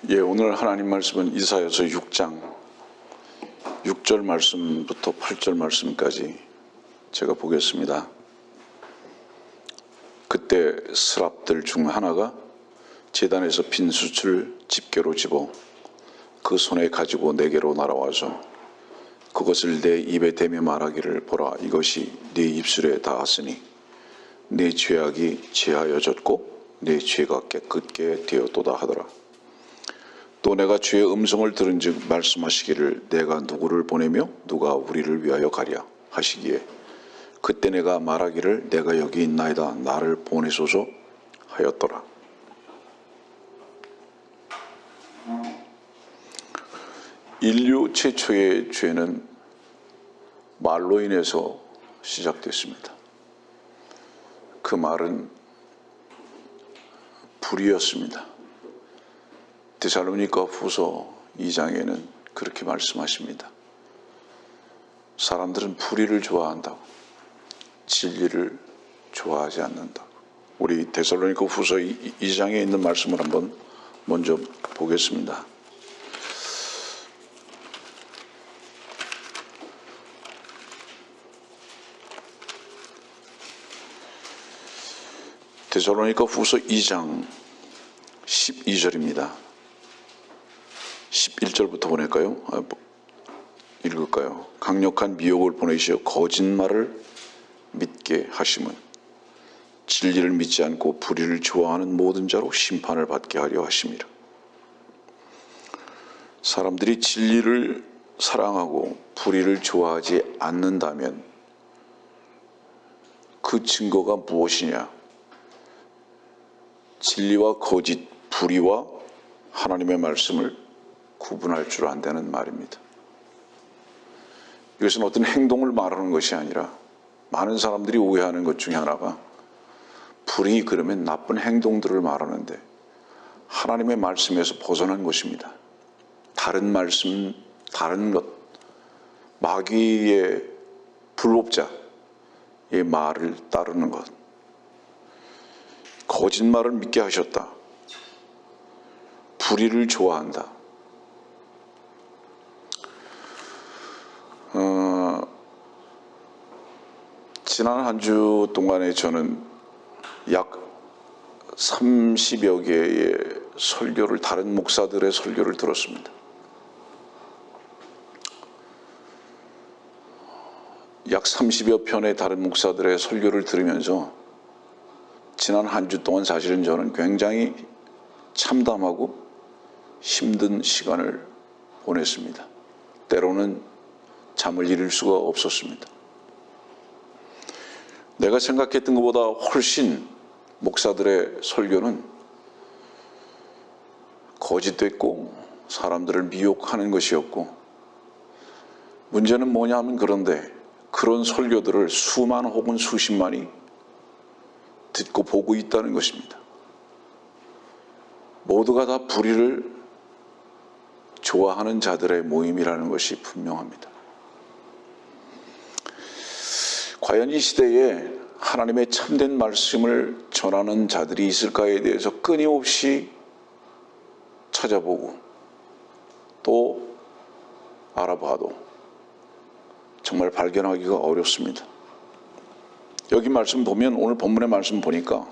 오늘 하나님 말씀은 이사야서 6장 6절 말씀부터 8절 말씀까지 제가 보겠습니다. 그때 스랍들 중 하나가 제단에서 빈 숯을 집게로 집어 그 손에 가지고 내게로 날아와서 그것을 내 입에 대며 말하기를, 보라, 이것이 네 입술에 닿았으니 네 죄악이 제하여졌고 네 죄가 깨끗게 되었도다 하더라. 또 내가 주의 음성을 들은즉 말씀하시기를, 내가 누구를 보내며 누가 우리를 위하여 가랴 하시기에, 그때 내가 말하기를, 내가 여기 있나이다, 나를 보내소서 하였더라. 인류 최초의 죄는 말로 인해서 시작됐습니다. 그 말은 불의였습니다. 데살로니가 후서 2장에는 그렇게 말씀하십니다. 사람들은 불의를 좋아한다고, 진리를 좋아하지 않는다고. 우리 데살로니가 후서 2장에 있는 말씀을 한번 먼저 보겠습니다. 데살로니가 후서 2장 12절입니다. 11절부터 보낼까요? 읽을까요? 강력한 미혹을 보내시어 거짓말을 믿게 하심은 진리를 믿지 않고 불의를 좋아하는 모든 자로 심판을 받게 하려 하심이라. 사람들이 진리를 사랑하고 불의를 좋아하지 않는다면 그 증거가 무엇이냐? 진리와 거짓, 불의와 하나님의 말씀을 구분할 줄 안다는 말입니다. 이것은 어떤 행동을 말하는 것이 아니라, 많은 사람들이 오해하는 것 중에 하나가 불의 그러면 나쁜 행동들을 말하는데 하나님의 말씀에서 벗어난 것입니다. 다른 말씀, 다른 것, 마귀의 불법자의 말을 따르는 것, 거짓말을 믿게 하셨다, 불의를 좋아한다. 지난 한 주 동안에 저는 약 30여 개의 설교를, 다른 목사들의 설교를 들었습니다. 약 30여 편의 다른 목사들의 설교를 들으면서 지난 한 주 동안 사실은 저는 굉장히 참담하고 힘든 시간을 보냈습니다. 때로는 잠을 이룰 수가 없었습니다. 내가 생각했던 것보다 훨씬 목사들의 설교는 거짓됐고 사람들을 미혹하는 것이었고, 문제는 뭐냐 하면, 그런데 그런 설교들을 수만 혹은 수십만이 듣고 보고 있다는 것입니다. 모두가 다 불의를 좋아하는 자들의 모임이라는 것이 분명합니다. 과연 이 시대에 하나님의 참된 말씀을 전하는 자들이 있을까에 대해서 끊임없이 찾아보고 또 알아봐도 정말 발견하기가 어렵습니다. 여기 말씀 보면, 오늘 본문의 말씀 보니까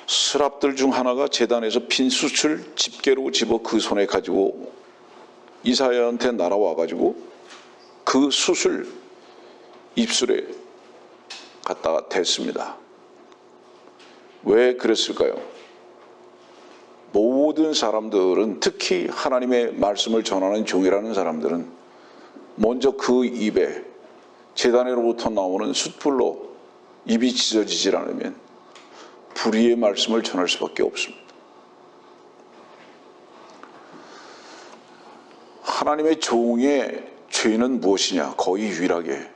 스랍들 중 하나가 제단에서 빈 숯을 집게로 집어 그 손에 가지고 이사야한테 날아와 가지고 그 숯을 입술에 갖다가 댔습니다. 왜 그랬을까요? 모든 사람들은, 특히 하나님의 말씀을 전하는 종이라는 사람들은 먼저 그 입에, 제단으로부터 나오는 숯불로 입이 찢어지질 않으면 불의의 말씀을 전할 수밖에 없습니다. 하나님의 종의 죄는 무엇이냐? 거의 유일하게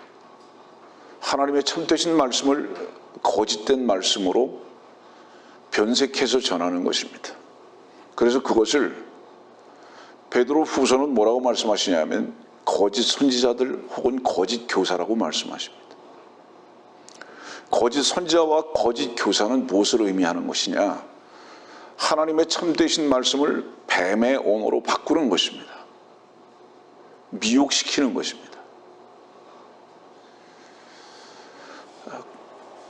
하나님의 참되신 말씀을 거짓된 말씀으로 변색해서 전하는 것입니다. 그래서 그것을 베드로 후서는 뭐라고 말씀하시냐면, 거짓 선지자들 혹은 거짓 교사라고 말씀하십니다. 거짓 선지자와 거짓 교사는 무엇을 의미하는 것이냐? 하나님의 참되신 말씀을 뱀의 언어로 바꾸는 것입니다. 미혹시키는 것입니다.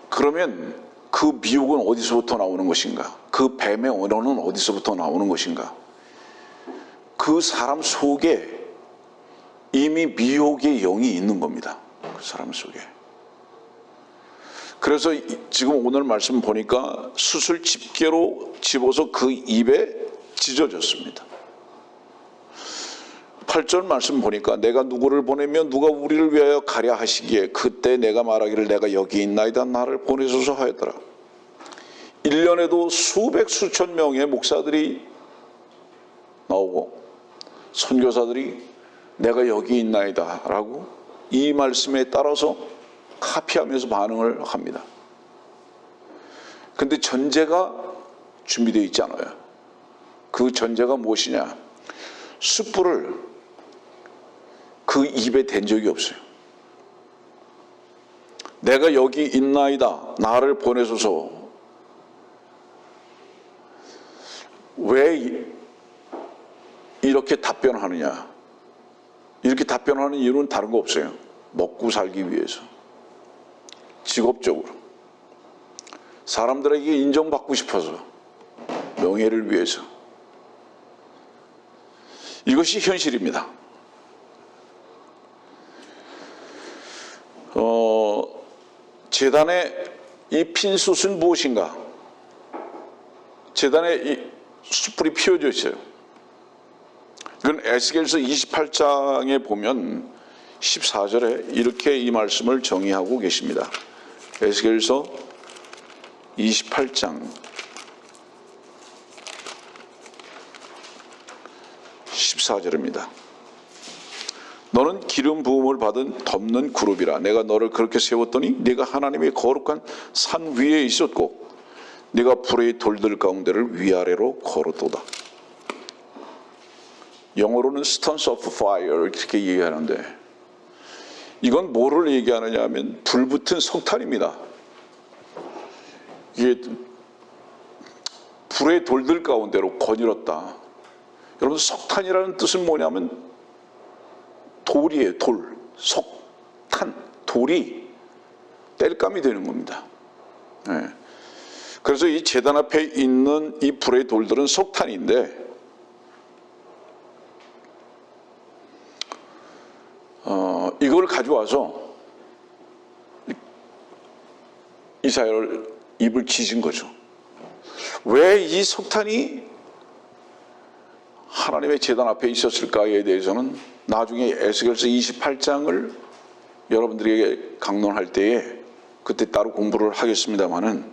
그러면 그 미혹은 어디서부터 나오는 것인가? 그 뱀의 언어는 어디서부터 나오는 것인가? 그 사람 속에 이미 미혹의 영이 있는 겁니다. 그 사람 속에. 그래서 지금 오늘 말씀 보니까 숯을 집게로 집어서 그 입에 찢어졌습니다. 8절 말씀 보니까 내가 누구를 보내면 누가 우리를 위하여 가랴 하시기에 그때 내가 말하기를 내가 여기 있나이다 나를 보내소서 하였더라. 1년에도 수백 수천 명의 목사들이 나오고 선교사들이 내가 여기 있나이다 라고 이 말씀에 따라서 카피하면서 반응을 합니다. 근데 전제가 준비되어 있지 않아요. 그 전제가 무엇이냐? 숯불을 그 입에 댄 적이 없어요. 내가 여기 있나이다 나를 보내소서. 왜 이렇게 답변하느냐? 이렇게 답변하는 이유는 다른 거 없어요. 먹고 살기 위해서, 직업적으로, 사람들에게 인정받고 싶어서, 명예를 위해서. 이것이 현실입니다. 제단의 이 핀숯은 무엇인가? 제단에 이 숯불이 피워져 있어요. 그건 에스겔서 28장에 보면 14절에 이렇게 이 말씀을 정의하고 계십니다. 에스겔서 28장 14절입니다. 너는 기름 부음을 받은 덮는 그룹이라. 내가 너를 그렇게 세웠더니 네가 하나님의 거룩한 산 위에 있었고 네가 불의 돌들 가운데를 위아래로 걸었도다. 영어로는 stones of fire 이렇게 얘기하는데 이건 뭐를 얘기하느냐 하면 불붙은 석탄입니다. 이게 불의 돌들 가운데로 거닐었다. 여러분 석탄이라는 뜻은 뭐냐면 돌이에요. 돌, 석탄, 돌이 땔감이 되는 겁니다. 네. 그래서 이 제단 앞에 있는 이 불의 돌들은 석탄인데 이걸 가져와서 이사야를 입을 찢은 거죠. 왜 이 석탄이 하나님의 제단 앞에 있었을까에 대해서는 나중에 에스겔서 28장을 여러분들에게 강론할 때에 그때 따로 공부를 하겠습니다마는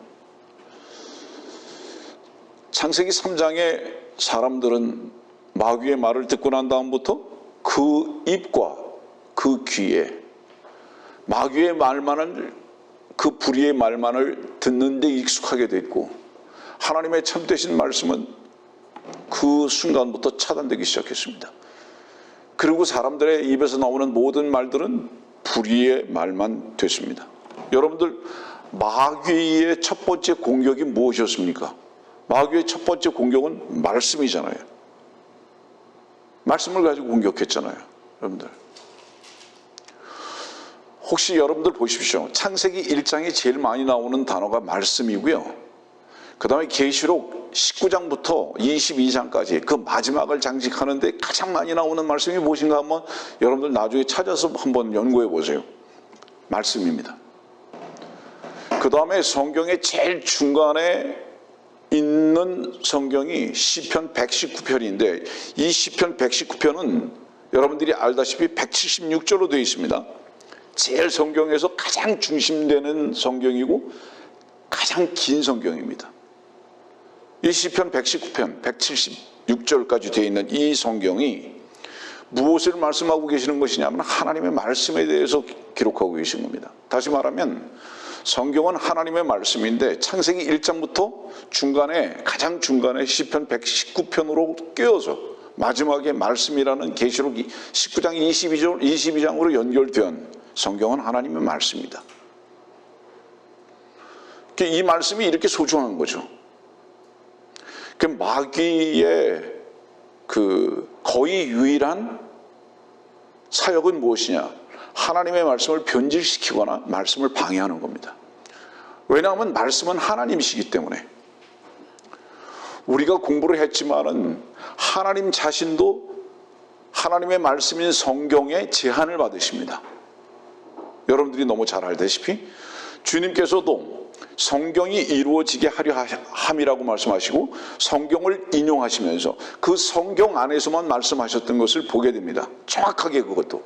창세기 3장에 사람들은 마귀의 말을 듣고 난 다음부터 그 입과 그 귀에 마귀의 말만을 그 불의의 말만을 듣는데 익숙하게 됐고 하나님의 참되신 말씀은 그 순간부터 차단되기 시작했습니다. 그리고 사람들의 입에서 나오는 모든 말들은 불의의 말만 됐습니다. 여러분들 마귀의 첫 번째 공격이 무엇이었습니까? 마귀의 첫 번째 공격은 말씀이잖아요. 말씀을 가지고 공격했잖아요. 여러분들 혹시 여러분들 보십시오. 창세기 1장에 제일 많이 나오는 단어가 말씀이고요. 그 다음에 계시록 19장부터 22장까지 그 마지막을 장식하는데 가장 많이 나오는 말씀이 무엇인가 한번 여러분들 나중에 찾아서 한번 연구해 보세요. 말씀입니다. 그 다음에 성경의 제일 중간에 있는 성경이 시편 119편인데 이 시편 119편은 여러분들이 알다시피 176절로 되어 있습니다. 제일 성경에서 가장 중심되는 성경이고 가장 긴 성경입니다. 이 시편 119편 176절까지 되어 있는 이 성경이 무엇을 말씀하고 계시는 것이냐면 하나님의 말씀에 대해서 기록하고 계신 겁니다. 다시 말하면 성경은 하나님의 말씀인데 창세기 1장부터 중간에 가장 중간에 시편 119편으로 꿰어서 마지막에 말씀이라는 계시록 19장 22장으로 연결된 성경은 하나님의 말씀입니다. 이 말씀이 이렇게 소중한 거죠. 그 마귀의 그 거의 유일한 사역은 무엇이냐? 하나님의 말씀을 변질시키거나 말씀을 방해하는 겁니다. 왜냐하면 말씀은 하나님이시기 때문에. 우리가 공부를 했지만은 하나님 자신도 하나님의 말씀인 성경에 제한을 받으십니다. 여러분들이 너무 잘 알다시피 주님께서도 성경이 이루어지게 하려 함이라고 말씀하시고 성경을 인용하시면서 그 성경 안에서만 말씀하셨던 것을 보게 됩니다. 정확하게 그것도.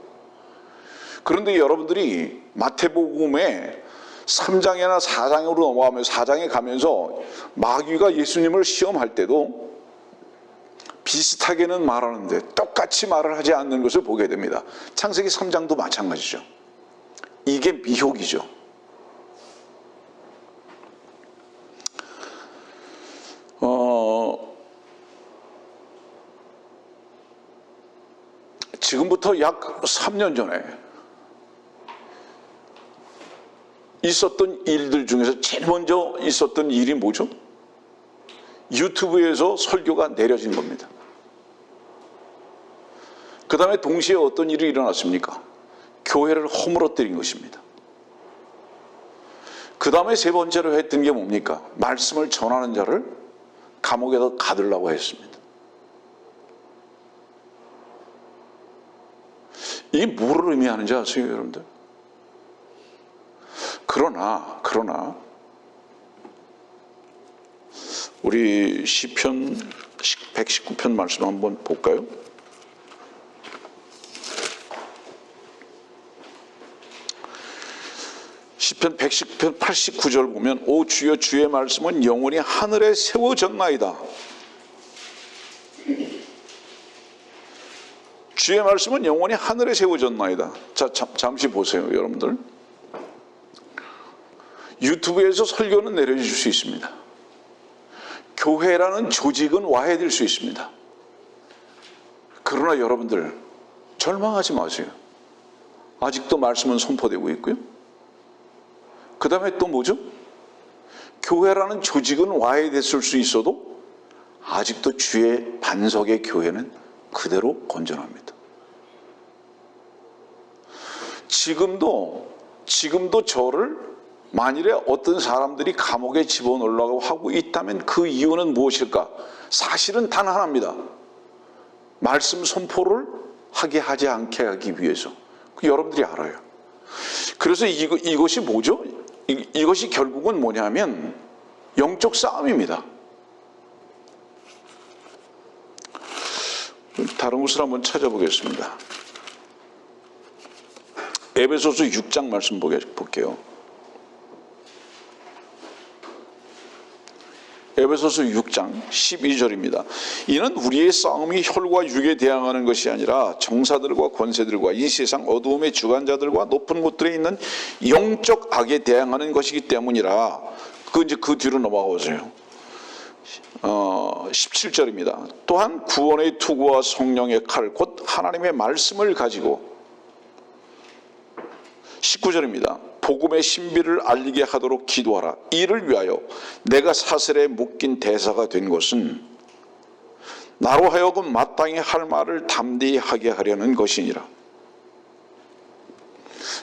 그런데 여러분들이 마태복음에 3장이나 4장으로 넘어가면서 4장에 가면서 마귀가 예수님을 시험할 때도 비슷하게는 말하는데 똑같이 말을 하지 않는 것을 보게 됩니다. 창세기 3장도 마찬가지죠. 이게 미혹이죠. 지금부터 약 3년 전에 있었던 일들 중에서 제일 먼저 있었던 일이 뭐죠? 유튜브에서 설교가 내려진 겁니다. 그 다음에 동시에 어떤 일이 일어났습니까? 교회를 허물어뜨린 것입니다. 그 다음에 세 번째로 했던 게 뭡니까? 말씀을 전하는 자를 감옥에다 가두려고 했습니다. 이게 뭐를 의미하는지 아세요, 여러분들? 그러나 우리 시편 119편 말씀 한번 볼까요? 시편 110편 89절 보면 오 주여 주의 말씀은 영원히 하늘에 세워졌나이다. 주의 말씀은 영원히 하늘에 세워졌나이다. 자, 잠시 보세요, 여러분들. 유튜브에서 설교는 내려줄 수 있습니다. 교회라는 조직은 와해될 수 있습니다. 그러나 여러분들 절망하지 마세요. 아직도 말씀은 선포되고 있고요. 그 다음에 또 뭐죠? 교회라는 조직은 와해됐을 수 있어도 아직도 주의 반석의 교회는 그대로 건전합니다. 지금도 저를 만일에 어떤 사람들이 감옥에 집어넣으려고 하고 있다면 그 이유는 무엇일까? 사실은 단 하나입니다. 말씀 선포를 하지 않게 하기 위해서. 여러분들이 알아요. 그래서 이것이 뭐죠? 이것이 결국은 뭐냐면 영적 싸움입니다. 다른 곳을 한번 찾아보겠습니다. 에베소서 6장 말씀 볼게요. 에베소서 6장 12절입니다. 이는 우리의 싸움이 혈과 육에 대항하는 것이 아니라 정사들과 권세들과 이 세상 어두움의 주관자들과 높은 곳들에 있는 영적 악에 대항하는 것이기 때문이라. 그 뒤로 넘어가 보세요. 17절입니다. 또한 구원의 투구와 성령의 칼 곧 하나님의 말씀을 가지고 19절입니다. 복음의 신비를 알리게 하도록 기도하라. 이를 위하여 내가 사슬에 묶인 대사가 된 것은 나로 하여금 마땅히 할 말을 담대히 하게 하려는 것이니라.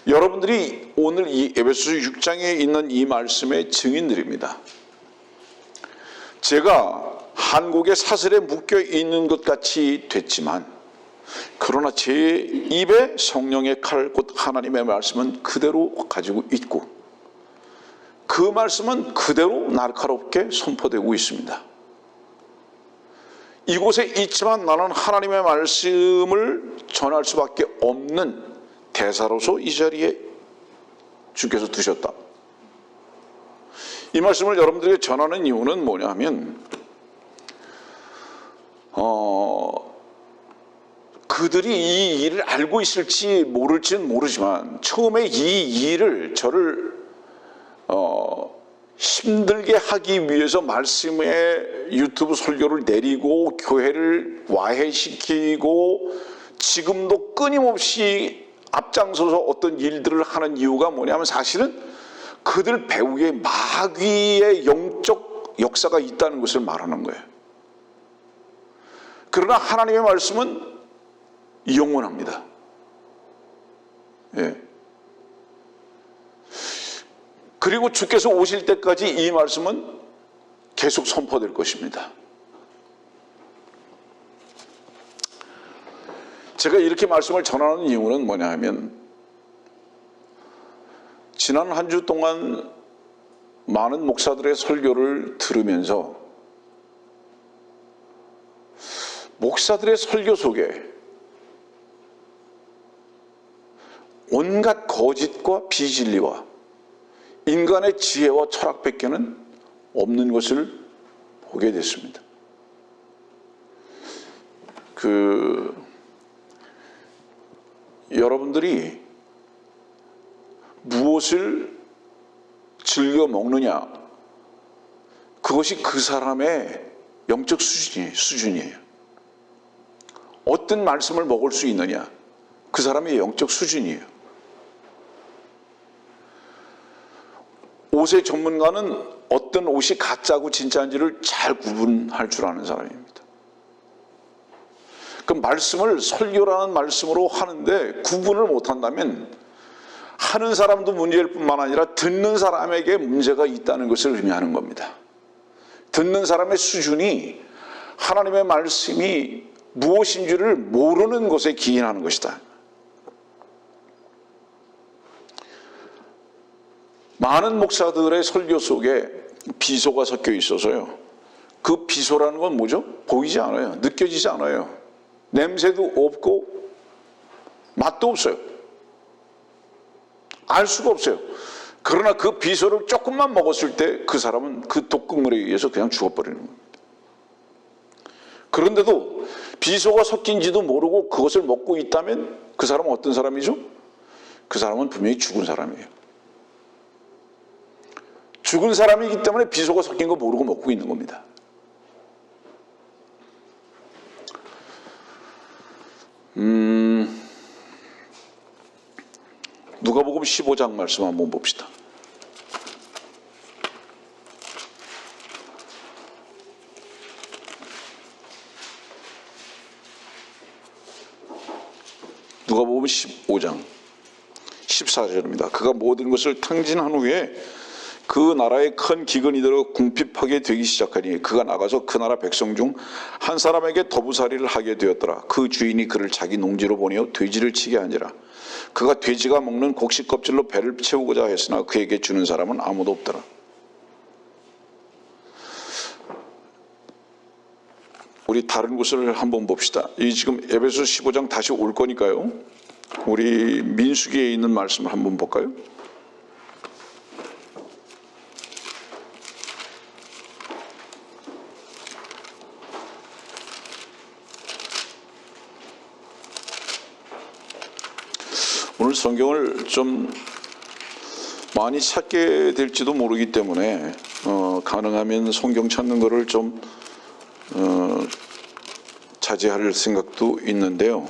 여러분들이 오늘 이 에베소서 6장에 있는 이 말씀의 증인들입니다. 제가 한국의 사슬에 묶여 있는 것 같이 됐지만 그러나 제 입에 성령의 칼 곧 하나님의 말씀은 그대로 가지고 있고 그 말씀은 그대로 날카롭게 선포되고 있습니다. 이곳에 있지만 나는 하나님의 말씀을 전할 수밖에 없는 대사로서 이 자리에 주께서 두셨다. 이 말씀을 여러분들에게 전하는 이유는 뭐냐면 그들이 이 일을 알고 있을지 모를지는 모르지만 처음에 이 일을 저를 힘들게 하기 위해서 말씀의 유튜브 설교를 내리고 교회를 와해시키고 지금도 끊임없이 앞장서서 어떤 일들을 하는 이유가 뭐냐면 사실은 그들 배후에 마귀의 영적 역사가 있다는 것을 말하는 거예요. 그러나 하나님의 말씀은 영원합니다. 예. 그리고 주께서 오실 때까지 이 말씀은 계속 선포될 것입니다. 제가 이렇게 말씀을 전하는 이유는 뭐냐 하면, 지난 한 주 동안 많은 목사들의 설교를 들으면서 목사들의 설교 속에 온갖 거짓과 비진리와 인간의 지혜와 철학밖에는 없는 것을 보게 됐습니다. 여러분들이 무엇을 즐겨 먹느냐, 그것이 그 사람의 영적 수준이에요. 어떤 말씀을 먹을 수 있느냐, 그 사람의 영적 수준이에요. 옷의 전문가는 어떤 옷이 가짜고 진짜인지를 잘 구분할 줄 아는 사람입니다. 그 말씀을 설교라는 말씀으로 하는데 구분을 못한다면 하는 사람도 문제일 뿐만 아니라 듣는 사람에게 문제가 있다는 것을 의미하는 겁니다. 듣는 사람의 수준이 하나님의 말씀이 무엇인지를 모르는 것에 기인하는 것이다. 많은 목사들의 설교 속에 비소가 섞여 있어서요, 그 비소라는 건 뭐죠? 보이지 않아요. 느껴지지 않아요. 냄새도 없고 맛도 없어요. 알 수가 없어요. 그러나 그 비소를 조금만 먹었을 때 그 사람은 그 독극물에 의해서 그냥 죽어버리는 겁니다. 그런데도 비소가 섞인지도 모르고 그것을 먹고 있다면 그 사람은 어떤 사람이죠? 그 사람은 분명히 죽은 사람이에요. 죽은 사람이기 때문에 비소가 섞인 거 모르고 먹고 있는 겁니다. 누가복음 15장 말씀 한번 봅시다. 누가복음 15장 14절입니다. 그가 모든 것을 탕진한 후에 그 나라에 큰 기근이 들어 궁핍하게 되기 시작하니 그가 나가서 그 나라 백성 중 한 사람에게 더부살이를 하게 되었더라. 그 주인이 그를 자기 농지로 보내어 돼지를 치게 하니라. 그가 돼지가 먹는 곡식 껍질로 배를 채우고자 했으나 그에게 주는 사람은 아무도 없더라. 우리 다른 곳을 한번 봅시다. 이 지금 에베소 15장 다시 올 거니까요, 우리 민수기에 있는 말씀을 한번 볼까요? 오늘 성경을 좀 많이 찾게 될지도 모르기 때문에 가능하면 성경 찾는 거를 좀 자제할 생각도 있는데요.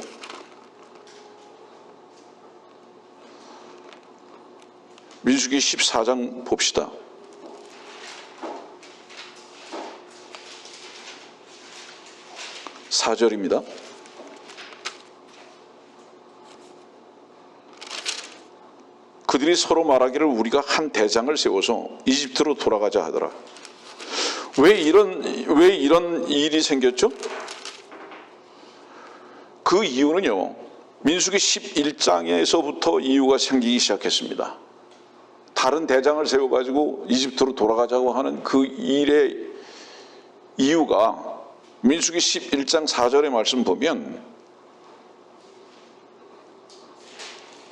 민수기 14장 봅시다. (4절입니다) 그들이 서로 말하기를 우리가 한 대장을 세워서 이집트로 돌아가자 하더라. 왜 이런 일이 생겼죠? 그 이유는요, 민수기 11장에서부터 이유가 생기기 시작했습니다. 다른 대장을 세워가지고 이집트로 돌아가자고 하는 그 일의 이유가 민수기 11장 4절의 말씀 보면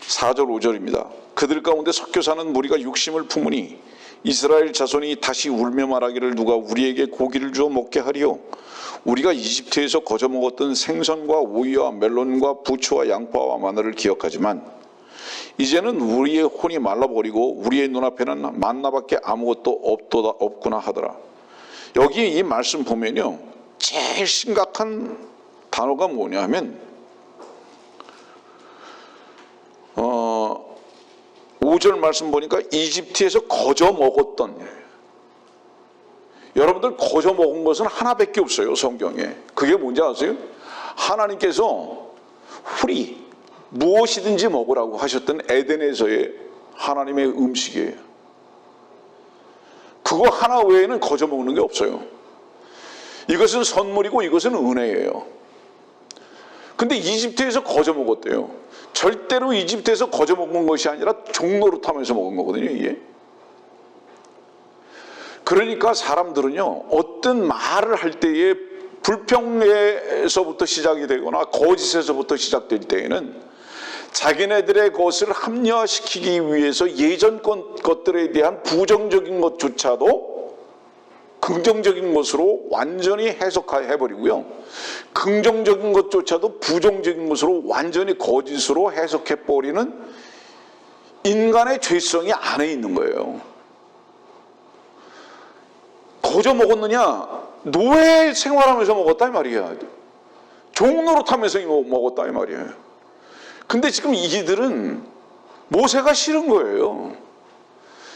4절 5절입니다. 그들 가운데 섞여 사는 무리가 육심을 품으니 이스라엘 자손이 다시 울며 말하기를 누가 우리에게 고기를 주어 먹게 하리요. 우리가 이집트에서 거저 먹었던 생선과 오이와 멜론과 부추와 양파와 마늘을 기억하지만 이제는 우리의 혼이 말라버리고 우리의 눈앞에는 만나밖에 아무것도 없구나 하더라. 여기 이 말씀 보면요, 제일 심각한 단어가 뭐냐 하면 5절 말씀 보니까 이집트에서 거저 먹었던, 여러분들 거저 먹은 것은 하나밖에 없어요, 성경에. 그게 뭔지 아세요? 하나님께서 풀이 무엇이든지 먹으라고 하셨던 에덴에서의 하나님의 음식이에요. 그거 하나 외에는 거저 먹는 게 없어요. 이것은 선물이고 이것은 은혜예요. 근데 이집트에서 거저 먹었대요. 절대로 이집트에서 거저 먹은 것이 아니라 종노릇하면서 먹은 거거든요, 이게. 그러니까 사람들은요, 어떤 말을 할 때에 불평에서부터 시작이 되거나 거짓에서부터 시작될 때에는 자기네들의 것을 합리화시키기 위해서 예전 것들에 대한 부정적인 것조차도 긍정적인 것으로 완전히 해석해버리고요. 긍정적인 것조차도 부정적인 것으로 완전히 거짓으로 해석해버리는 인간의 죄성이 안에 있는 거예요. 거저 먹었느냐? 노예 생활하면서 먹었다 이 말이야. 종노릇하면서 먹었다 이 말이에요. 근데 지금 이들은 모세가 싫은 거예요.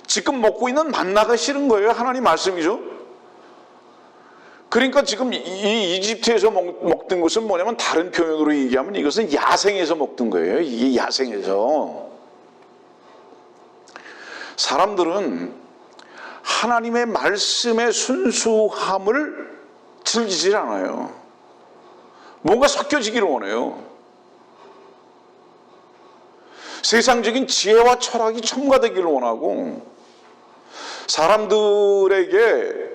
지금 먹고 있는 만나가 싫은 거예요. 하나님 말씀이죠. 그러니까 지금 이 이집트에서 먹던 것은 뭐냐면, 다른 표현으로 얘기하면 이것은 야생에서 먹던 거예요. 이게 야생에서. 사람들은 하나님의 말씀의 순수함을 즐기질 않아요. 뭔가 섞여지기를 원해요. 세상적인 지혜와 철학이 첨가되기를 원하고, 사람들에게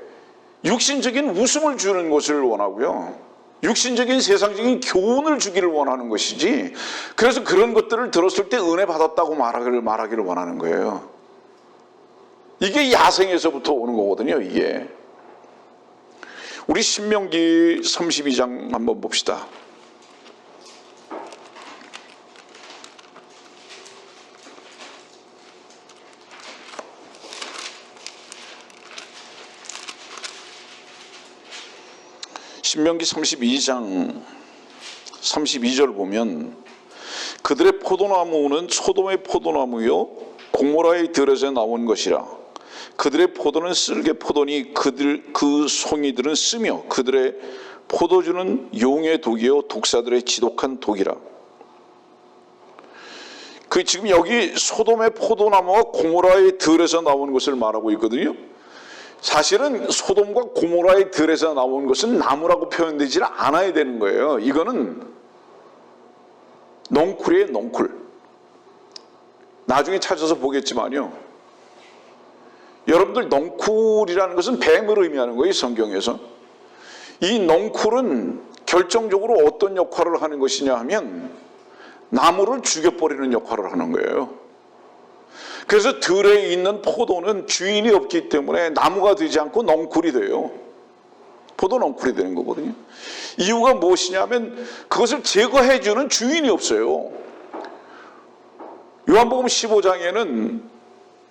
육신적인 웃음을 주는 것을 원하고요. 육신적인 세상적인 교훈을 주기를 원하는 것이지, 그래서 그런 것들을 들었을 때 은혜 받았다고 말하기를 원하는 거예요. 이게 야생에서부터 오는 거거든요, 이게. 우리 신명기 32장 한번 봅시다. 신명기 32장 32절 보면, 그들의 포도나무는 소돔의 포도나무요 고모라의 들에서 나온 것이라. 그들의 포도는 쓸개 포도니 그 송이들은 쓰며 그들의 포도주는 용의 독이요 독사들의 지독한 독이라. 지금 여기 소돔의 포도나무와 고모라의 들에서 나온 것을 말하고 있거든요. 사실은 소돔과 고모라의 들에서 나온 것은 나무라고 표현되지 않아야 되는 거예요. 이거는 넝쿨이에요, 넝쿨. 나중에 찾아서 보겠지만요, 여러분들 넝쿨이라는 것은 뱀을 의미하는 거예요, 성경에서. 이 넝쿨은 결정적으로 어떤 역할을 하는 것이냐 하면, 나무를 죽여버리는 역할을 하는 거예요. 그래서 들에 있는 포도는 주인이 없기 때문에 나무가 되지 않고 넝쿨이 돼요. 포도 넝쿨이 되는 거거든요. 이유가 무엇이냐면, 그것을 제거해주는 주인이 없어요. 요한복음 15장에는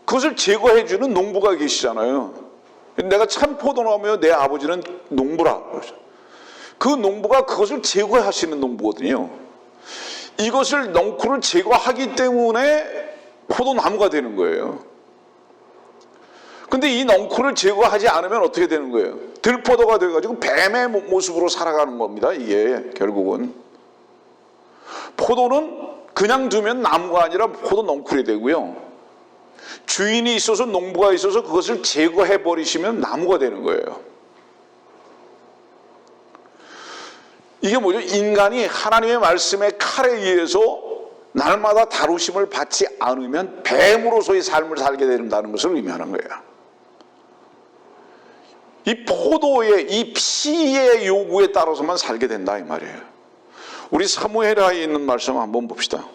그것을 제거해주는 농부가 계시잖아요. 내가 참 포도나무며 내 아버지는 농부라. 그 농부가 그것을 제거하시는 농부거든요. 이것을 넝쿨을 제거하기 때문에 포도나무가 되는 거예요. 근데 이 넝쿨을 제거하지 않으면 어떻게 되는 거예요? 들포도가 돼가지고 뱀의 모습으로 살아가는 겁니다. 이게 결국은. 포도는 그냥 두면 나무가 아니라 포도 넝쿨이 되고요, 주인이 있어서 농부가 있어서 그것을 제거해 버리시면 나무가 되는 거예요. 이게 뭐죠? 인간이 하나님의 말씀의 칼에 의해서 날마다 다루심을 받지 않으면 뱀으로서의 삶을 살게 된다는 것을 의미하는 거예요. 이 포도의, 이 피의 요구에 따라서만 살게 된다 이 말이에요. 우리 사무엘하에 있는 말씀 한번 봅시다.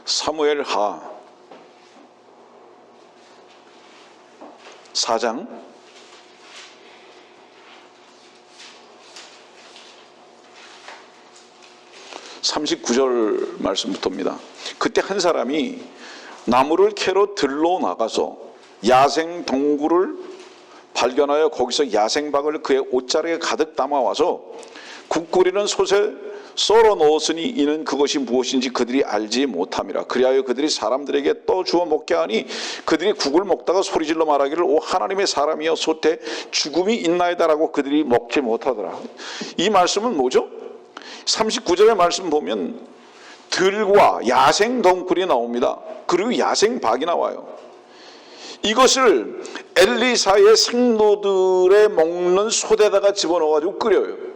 사무엘하 4장 39절 말씀부터입니다. 그때 한 사람이 나무를 캐러 들로 나가서 야생 동굴을 발견하여 거기서 야생박을 그의 옷자락에 가득 담아와서 국 끓이는 솥에 썰어 넣었으니 이는 그것이 무엇인지 그들이 알지 못함이라. 그리하여 그들이 사람들에게 떠 주어 먹게 하니 그들이 국을 먹다가 소리질러 말하기를 오 하나님의 사람이여 솥에 죽음이 있나이다라고 그들이 먹지 못하더라. 이 말씀은 뭐죠? 39절의 말씀 보면 들과 야생 덩굴이 나옵니다. 그리고 야생 박이 나와요. 이것을 엘리사의 생도들의 먹는 솥에다가 집어넣어가지고 끓여요.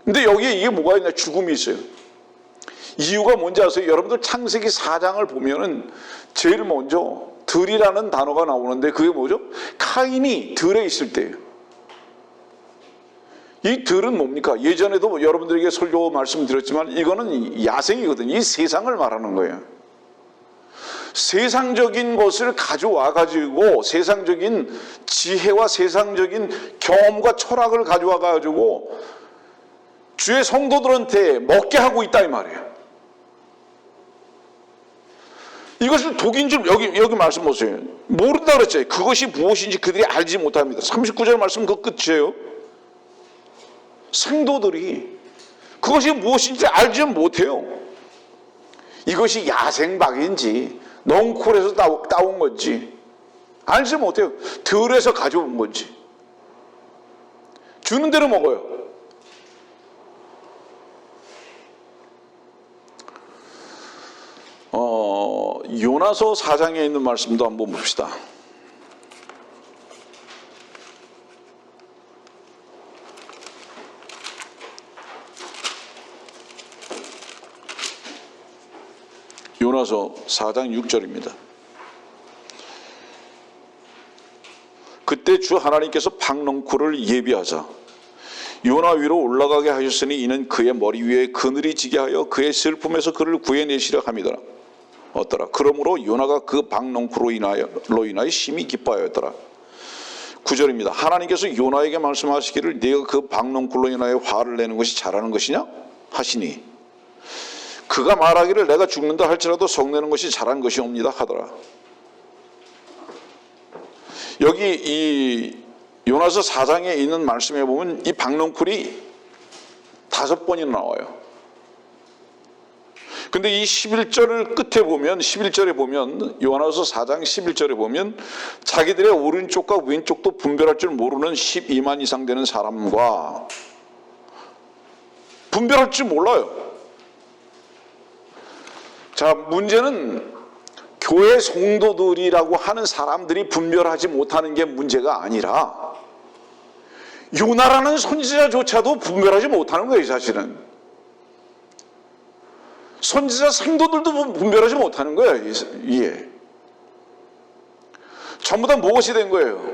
근데 여기에 이게 뭐가 있냐? 죽음이 있어요. 이유가 뭔지 아세요? 여러분들 창세기 4장을 보면은 제일 먼저 들이라는 단어가 나오는데 그게 뭐죠? 카인이 들에 있을 때예요. 이 들은 뭡니까? 예전에도 여러분들에게 설교 말씀드렸지만 이거는 야생이거든요. 이 세상을 말하는 거예요. 세상적인 것을 가져와 가지고 세상적인 지혜와 세상적인 경험과 철학을 가져와 가지고 주의 성도들한테 먹게 하고 있다 이 말이에요. 이것을 독인 줄 여기 말씀 보세요. 모른다 그랬죠. 그것이 무엇인지 그들이 알지 못합니다. 39절 말씀 그 끝이에요. 성도들이 그것이 무엇인지 알지 못해요. 이것이 야생박인지 넝쿨에서 따온 건지 알지 못해요. 들에서 가져온 건지 주는 대로 먹어요. 요나서 4장에 있는 말씀도 한번 봅시다. 요나서 4장 6절입니다. 그때 주 하나님께서 박넝쿨을 예비하사 요나 위로 올라가게 하셨으니 이는 그의 머리 위에 그늘이 지게 하여 그의 슬픔에서 그를 구해내시려 함이더라. 어떠라. 그러므로 요나가 그 박넝쿨로 인하여 심히 기뻐하였더라. 9절입니다. 하나님께서 요나에게 말씀하시기를 네가 그 박넝쿨로 인하여 화를 내는 것이 잘하는 것이냐 하시니 그가 말하기를 내가 죽는다 할지라도 성내는 것이 잘한 것이옵니다 하더라. 여기 이 요나서 4장에 있는 말씀에 보면 이 박넝쿨이 5번이나 나와요. 근데 이 11절 끝에 보면 11절에 보면 요나서 4장 11절에 보면 자기들의 오른쪽과 왼쪽도 분별할 줄 모르는 12만 이상 되는 사람과 분별할 줄 몰라요. 자, 문제는 교회 성도들이라고 하는 사람들이 분별하지 못하는 게 문제가 아니라 요나라는 선지자조차도 분별하지 못하는 거예요. 사실은 선지자 성도들도 분별하지 못하는 거예요. 이게 전부 다 무엇이 된 거예요?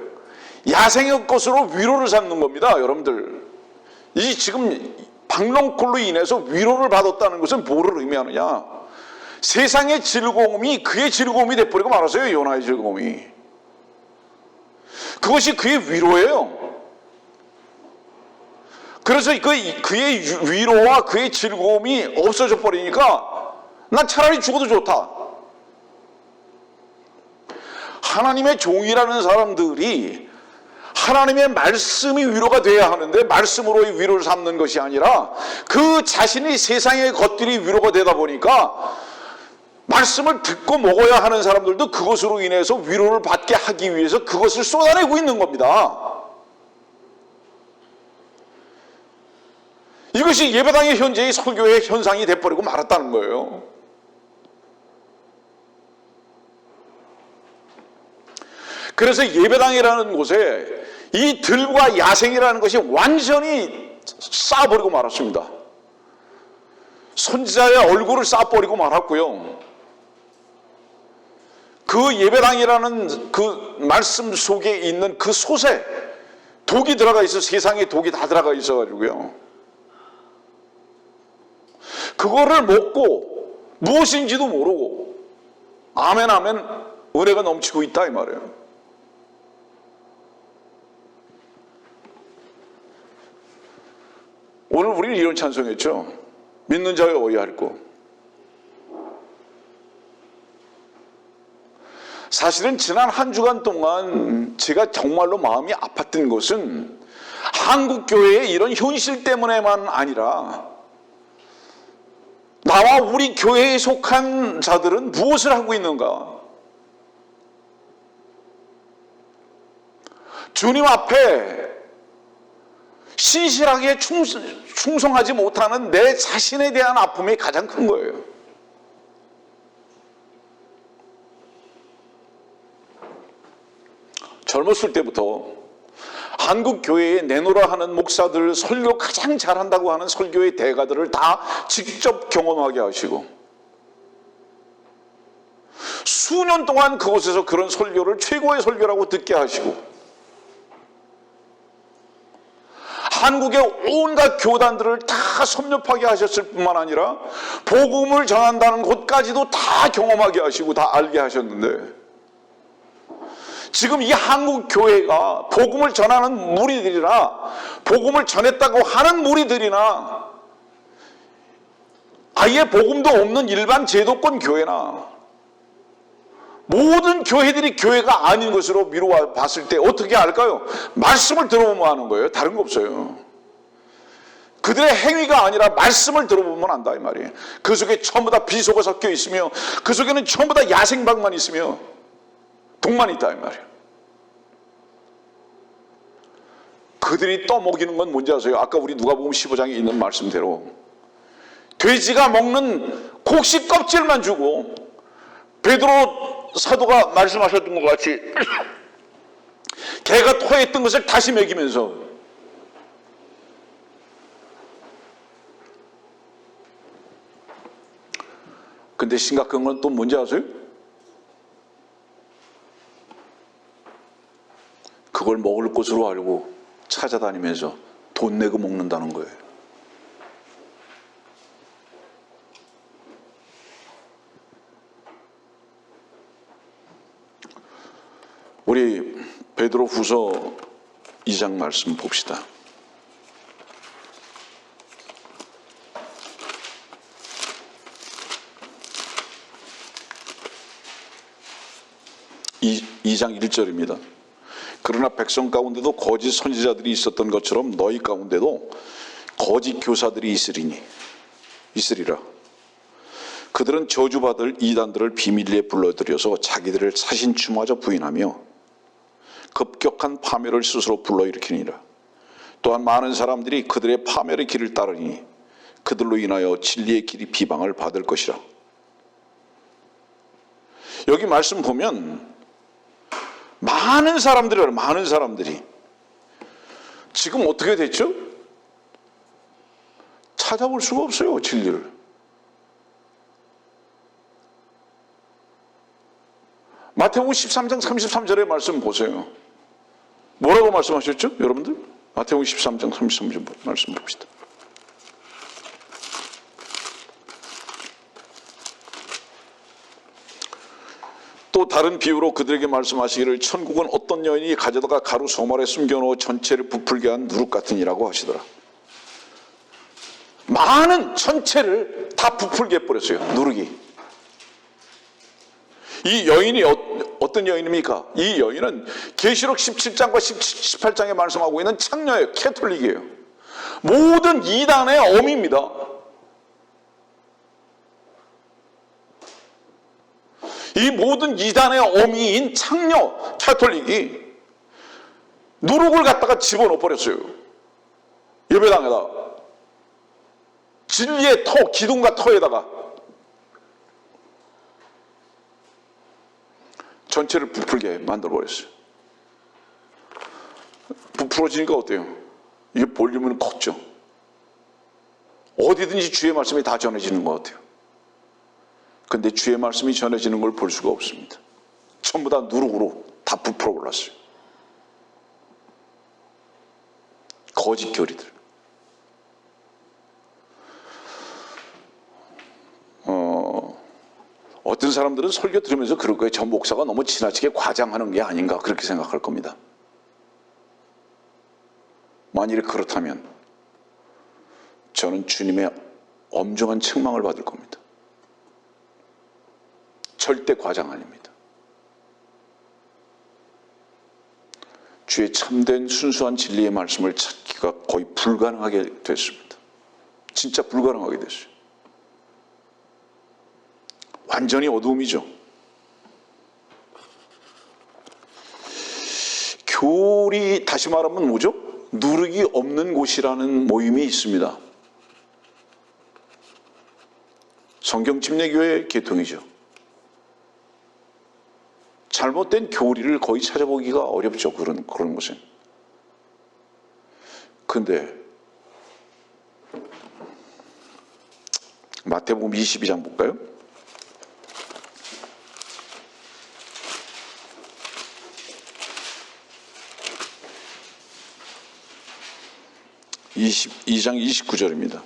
야생의 것으로 위로를 삼는 겁니다. 여러분들 이 지금 박넝쿨로 인해서 위로를 받았다는 것은 뭐를 의미하느냐? 세상의 즐거움이 그의 즐거움이 돼버리고 말았어요. 요나의 즐거움이. 그것이 그의 위로예요. 그래서 그의 위로와 그의 즐거움이 없어져 버리니까 난 차라리 죽어도 좋다. 하나님의 종이라는 사람들이 하나님의 말씀이 위로가 돼야 하는데 말씀으로의 위로를 삼는 것이 아니라 그 자신이 세상의 것들이 위로가 되다 보니까 말씀을 듣고 먹어야 하는 사람들도 그것으로 인해서 위로를 받게 하기 위해서 그것을 쏟아내고 있는 겁니다. 이것이 예배당의 현재의 설교의 현상이 돼버리고 말았다는 거예요. 그래서 예배당이라는 곳에 이 들과 야생이라는 것이 완전히 쌓아버리고 말았습니다. 선지자의 얼굴을 쌓아버리고 말았고요. 그 예배당이라는 그 말씀 속에 있는 그 솥에 독이 들어가 있어, 세상에 독이 다 들어가 있어가지고요. 그거를 먹고 무엇인지도 모르고 아멘 아멘 은혜가 넘치고 있다 이 말이에요. 오늘 우리는 이런 찬송했죠. 믿는 자여 어이할꼬. 사실은 지난 한 주간 동안 제가 정말로 마음이 아팠던 것은 한국 교회의 이런 현실 때문에만 아니라 나와 우리 교회에 속한 자들은 무엇을 하고 있는가? 주님 앞에 신실하게 충성하지 못하는 내 자신에 대한 아픔이 가장 큰 거예요. 젊었을 때부터 한국 교회에 내노라 하는 목사들, 설교 가장 잘한다고 하는 설교의 대가들을 다 직접 경험하게 하시고 수년 동안 그곳에서 그런 설교를 최고의 설교라고 듣게 하시고 한국의 온갖 교단들을 다 섭렵하게 하셨을 뿐만 아니라 복음을 전한다는 곳까지도 다 경험하게 하시고 다 알게 하셨는데 지금 이 한국 교회가 복음을 전하는 무리들이나 복음을 전했다고 하는 무리들이나 아예 복음도 없는 일반 제도권 교회나 모든 교회들이 교회가 아닌 것으로 미루어 봤을 때 어떻게 알까요? 말씀을 들어보면 아는 거예요. 다른 거 없어요. 그들의 행위가 아니라 말씀을 들어보면 안다 이 말이에요. 그 속에 전부 다 비속어 섞여 있으며 그 속에는 전부 다 야생방만 있으며 독만 있다 이 말이에요. 그들이 떠먹이는 건 뭔지 아세요? 아까 우리 누가복음 15장에 있는 말씀대로 돼지가 먹는 곡식 껍질만 주고 베드로 사도가 말씀하셨던 것 같이 개가 토했던 것을 다시 먹이면서 근데 심각한 건 또 뭔지 아세요? 그걸 먹을 것으로 알고 찾아다니면서 돈 내고 먹는다는 거예요. 우리 베드로 후서 2장 말씀 봅시다. 이 장 1절입니다. 그러나 백성 가운데도 거짓 선지자들이 있었던 것처럼 너희 가운데도 거짓 교사들이 있으리라. 그들은 저주받을 이단들을 비밀리에 불러들여서 자기들을 사신추마저 부인하며 급격한 파멸을 스스로 불러일으키니라. 또한 많은 사람들이 그들의 파멸의 길을 따르니 그들로 인하여 진리의 길이 비방을 받을 것이라. 여기 말씀 보면 많은 사람들이 지금 어떻게 됐죠? 찾아볼 수가 없어요, 진리를. 마태복음 13장 33절의 말씀 보세요. 뭐라고 말씀하셨죠, 여러분들? 마태복음 13장 33절 말씀 봅시다. 또 다른 비유로 그들에게 말씀하시기를 천국은 어떤 여인이 가져다가 가루 소말에 숨겨놓어 전체를 부풀게 한 누룩 같으니라고 하시더라. 많은 전체를 다 부풀게 해버렸어요, 누룩이. 이 여인이 어떤 여인입니까? 이 여인은 계시록 17장과 18장에 말씀하고 있는 창녀예요. 캐톨릭이에요. 모든 이단의 어미입니다. 이 모든 이단의 어미인 창녀 캐톨릭이 누룩을 갖다가 집어넣어 버렸어요. 예배당에다. 진리의 터, 기둥과 터에다가 전체를 부풀게 만들어버렸어요. 부풀어지니까 어때요? 이게 볼륨은 컸죠. 어디든지 주의 말씀이 다 전해지는 것 같아요. 근데 주의 말씀이 전해지는 걸 볼 수가 없습니다. 전부 다 누룩으로 다 부풀어버렸어요. 거짓 교리들. 어떤 사람들은 설교 들으면서 그럴 거예요. 저 목사가 너무 지나치게 과장하는 게 아닌가 그렇게 생각할 겁니다. 만일에 그렇다면 저는 주님의 엄중한 책망을 받을 겁니다. 절대 과장 아닙니다. 주의 참된 순수한 진리의 말씀을 찾기가 거의 불가능하게 됐습니다. 진짜 불가능하게 됐어요. 완전히 어두움이죠. 교리, 다시 말하면 뭐죠? 누룩이 없는 곳이라는 모임이 있습니다. 성경침례교회 계통이죠. 잘못된 교리를 거의 찾아보기가 어렵죠. 그런 곳은. 근데 마태복음 22장 볼까요? (22장 29절입니다)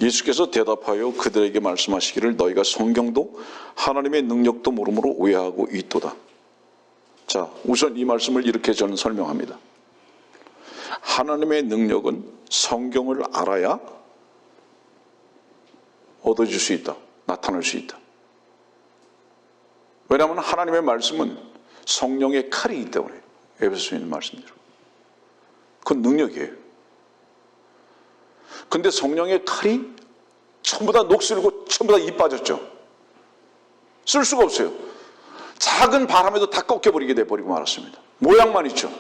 예수께서 대답하여 그들에게 말씀하시기를 너희가 성경도 하나님의 능력도 모름으로 오해하고 있도다. 자, 우선 이 말씀을 이렇게 저는 설명합니다. 하나님의 능력은 성경을 알아야 얻어질 수 있다. 나타날 수 있다. 왜냐하면 하나님의 말씀은 성령의 칼이기 때문에. 에베소서 있는 말씀대로. 그건 능력이에요. 근데 성령의 칼이 전부 다 녹슬고 전부 다 이 빠졌죠. 쓸 수가 없어요. 작은 바람에도 다 꺾여버리게 돼버리고 말았습니다. 모양만 있죠.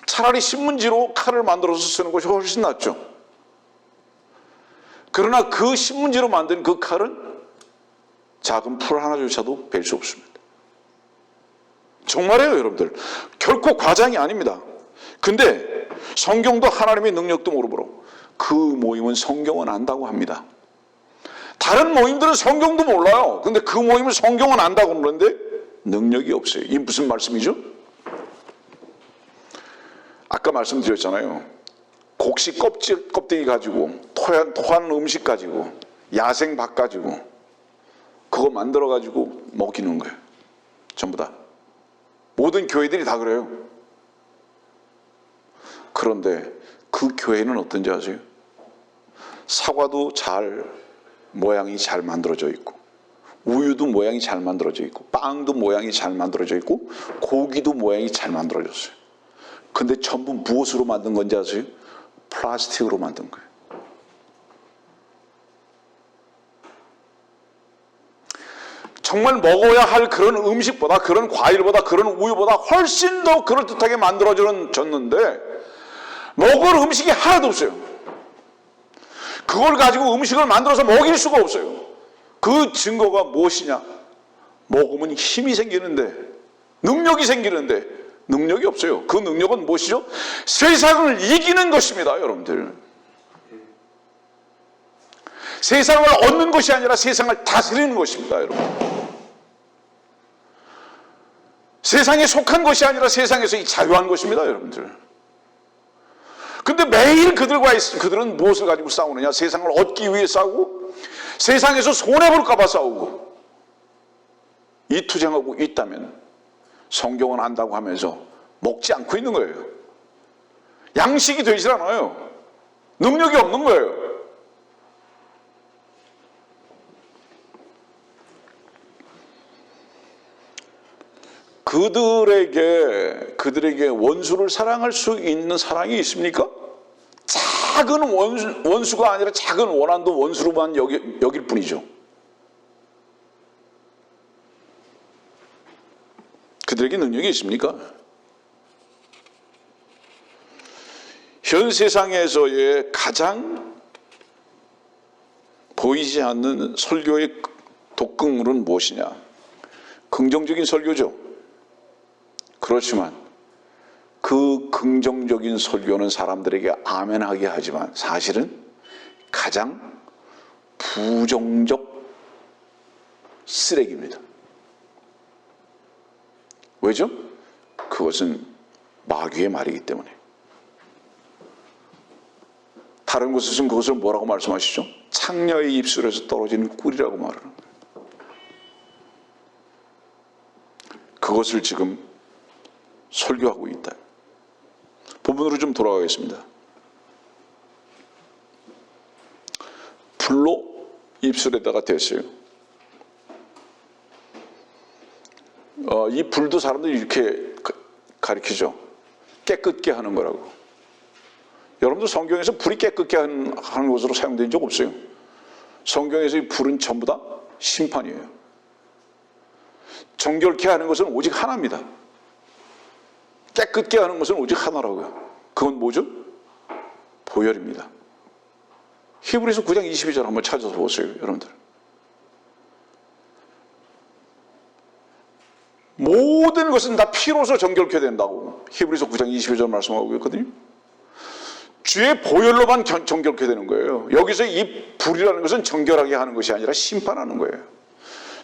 차라리 신문지로 칼을 만들어서 쓰는 것이 훨씬 낫죠. 그러나 그 신문지로 만든 그 칼은 작은 풀 하나조차도 벨 수 없습니다. 정말이에요, 여러분들. 결코 과장이 아닙니다. 근데 성경도 하나님의 능력도 모르므로 그 모임은 성경은 안다고 합니다. 다른 모임들은 성경도 몰라요. 근데 그 모임은 성경은 안다고 그러는데 능력이 없어요. 이게 무슨 말씀이죠? 아까 말씀드렸잖아요. 곡식 껍데기 가지고 토한 음식 가지고 야생밥 가지고 그거 만들어 가지고 먹이는 거예요. 전부 다. 모든 교회들이 다 그래요. 그런데 그 교회는 어떤지 아세요? 사과도 모양이 잘 만들어져 있고, 우유도 모양이 잘 만들어져 있고, 빵도 모양이 잘 만들어져 있고, 고기도 모양이 잘 만들어졌어요. 근데 전부 무엇으로 만든 건지 아세요? 플라스틱으로 만든 거예요. 정말 먹어야 할 그런 음식보다, 그런 과일보다, 그런 우유보다 훨씬 더 그럴듯하게 만들어졌는데 먹을 음식이 하나도 없어요. 그걸 가지고 음식을 만들어서 먹일 수가 없어요. 그 증거가 무엇이냐? 먹으면 힘이 생기는데, 능력이 생기는데 능력이 없어요. 그 능력은 무엇이죠? 세상을 이기는 것입니다, 여러분들. 세상을 얻는 것이 아니라 세상을 다스리는 것입니다, 여러분. 세상에 속한 것이 아니라 세상에서 자유한 것입니다, 여러분들. 근데 매일 그들은 무엇을 가지고 싸우느냐? 세상을 얻기 위해 싸우고, 세상에서 손해볼까 봐 싸우고, 이 투쟁하고 있다면 성경은 안다고 하면서 먹지 않고 있는 거예요. 양식이 되질 않아요. 능력이 없는 거예요. 그들에게 원수를 사랑할 수 있는 사랑이 있습니까? 작은 원수가 아니라 작은 원한도 원수로만 여길 뿐이죠. 그들에게 능력이 있습니까? 현 세상에서의 가장 보이지 않는 설교의 독극물은 무엇이냐? 긍정적인 설교죠. 그렇지만 그 긍정적인 설교는 사람들에게 아멘하게 하지만 사실은 가장 부정적 쓰레기입니다. 왜죠? 그것은 마귀의 말이기 때문에. 다른 곳에서는 그것을 뭐라고 말씀하시죠? 창녀의 입술에서 떨어지는 꿀이라고 말하는 거예요. 그것을 지금 설교하고 있다. 본문으로 좀 돌아가겠습니다. 불로 입술에다가 댔어요. 이 불도 사람들이 이렇게 가리키죠. 깨끗게 하는 거라고. 여러분들 성경에서 불이 깨끗게 하는 것으로 사용된 적 없어요. 성경에서 이 불은 전부 다 심판이에요. 정결케 하는 것은 오직 하나입니다. 깨끗게 하는 것은 오직 하나라고요. 그건 뭐죠? 보혈입니다. 히브리서 9장 22절 한번 찾아서 보세요, 여러분들. 모든 것은 다 피로서 정결케 된다고 히브리서 9장 22절 말씀하고 있거든요. 주의 보혈로만 정결케 되는 거예요. 여기서 이 불이라는 것은 정결하게 하는 것이 아니라 심판하는 거예요.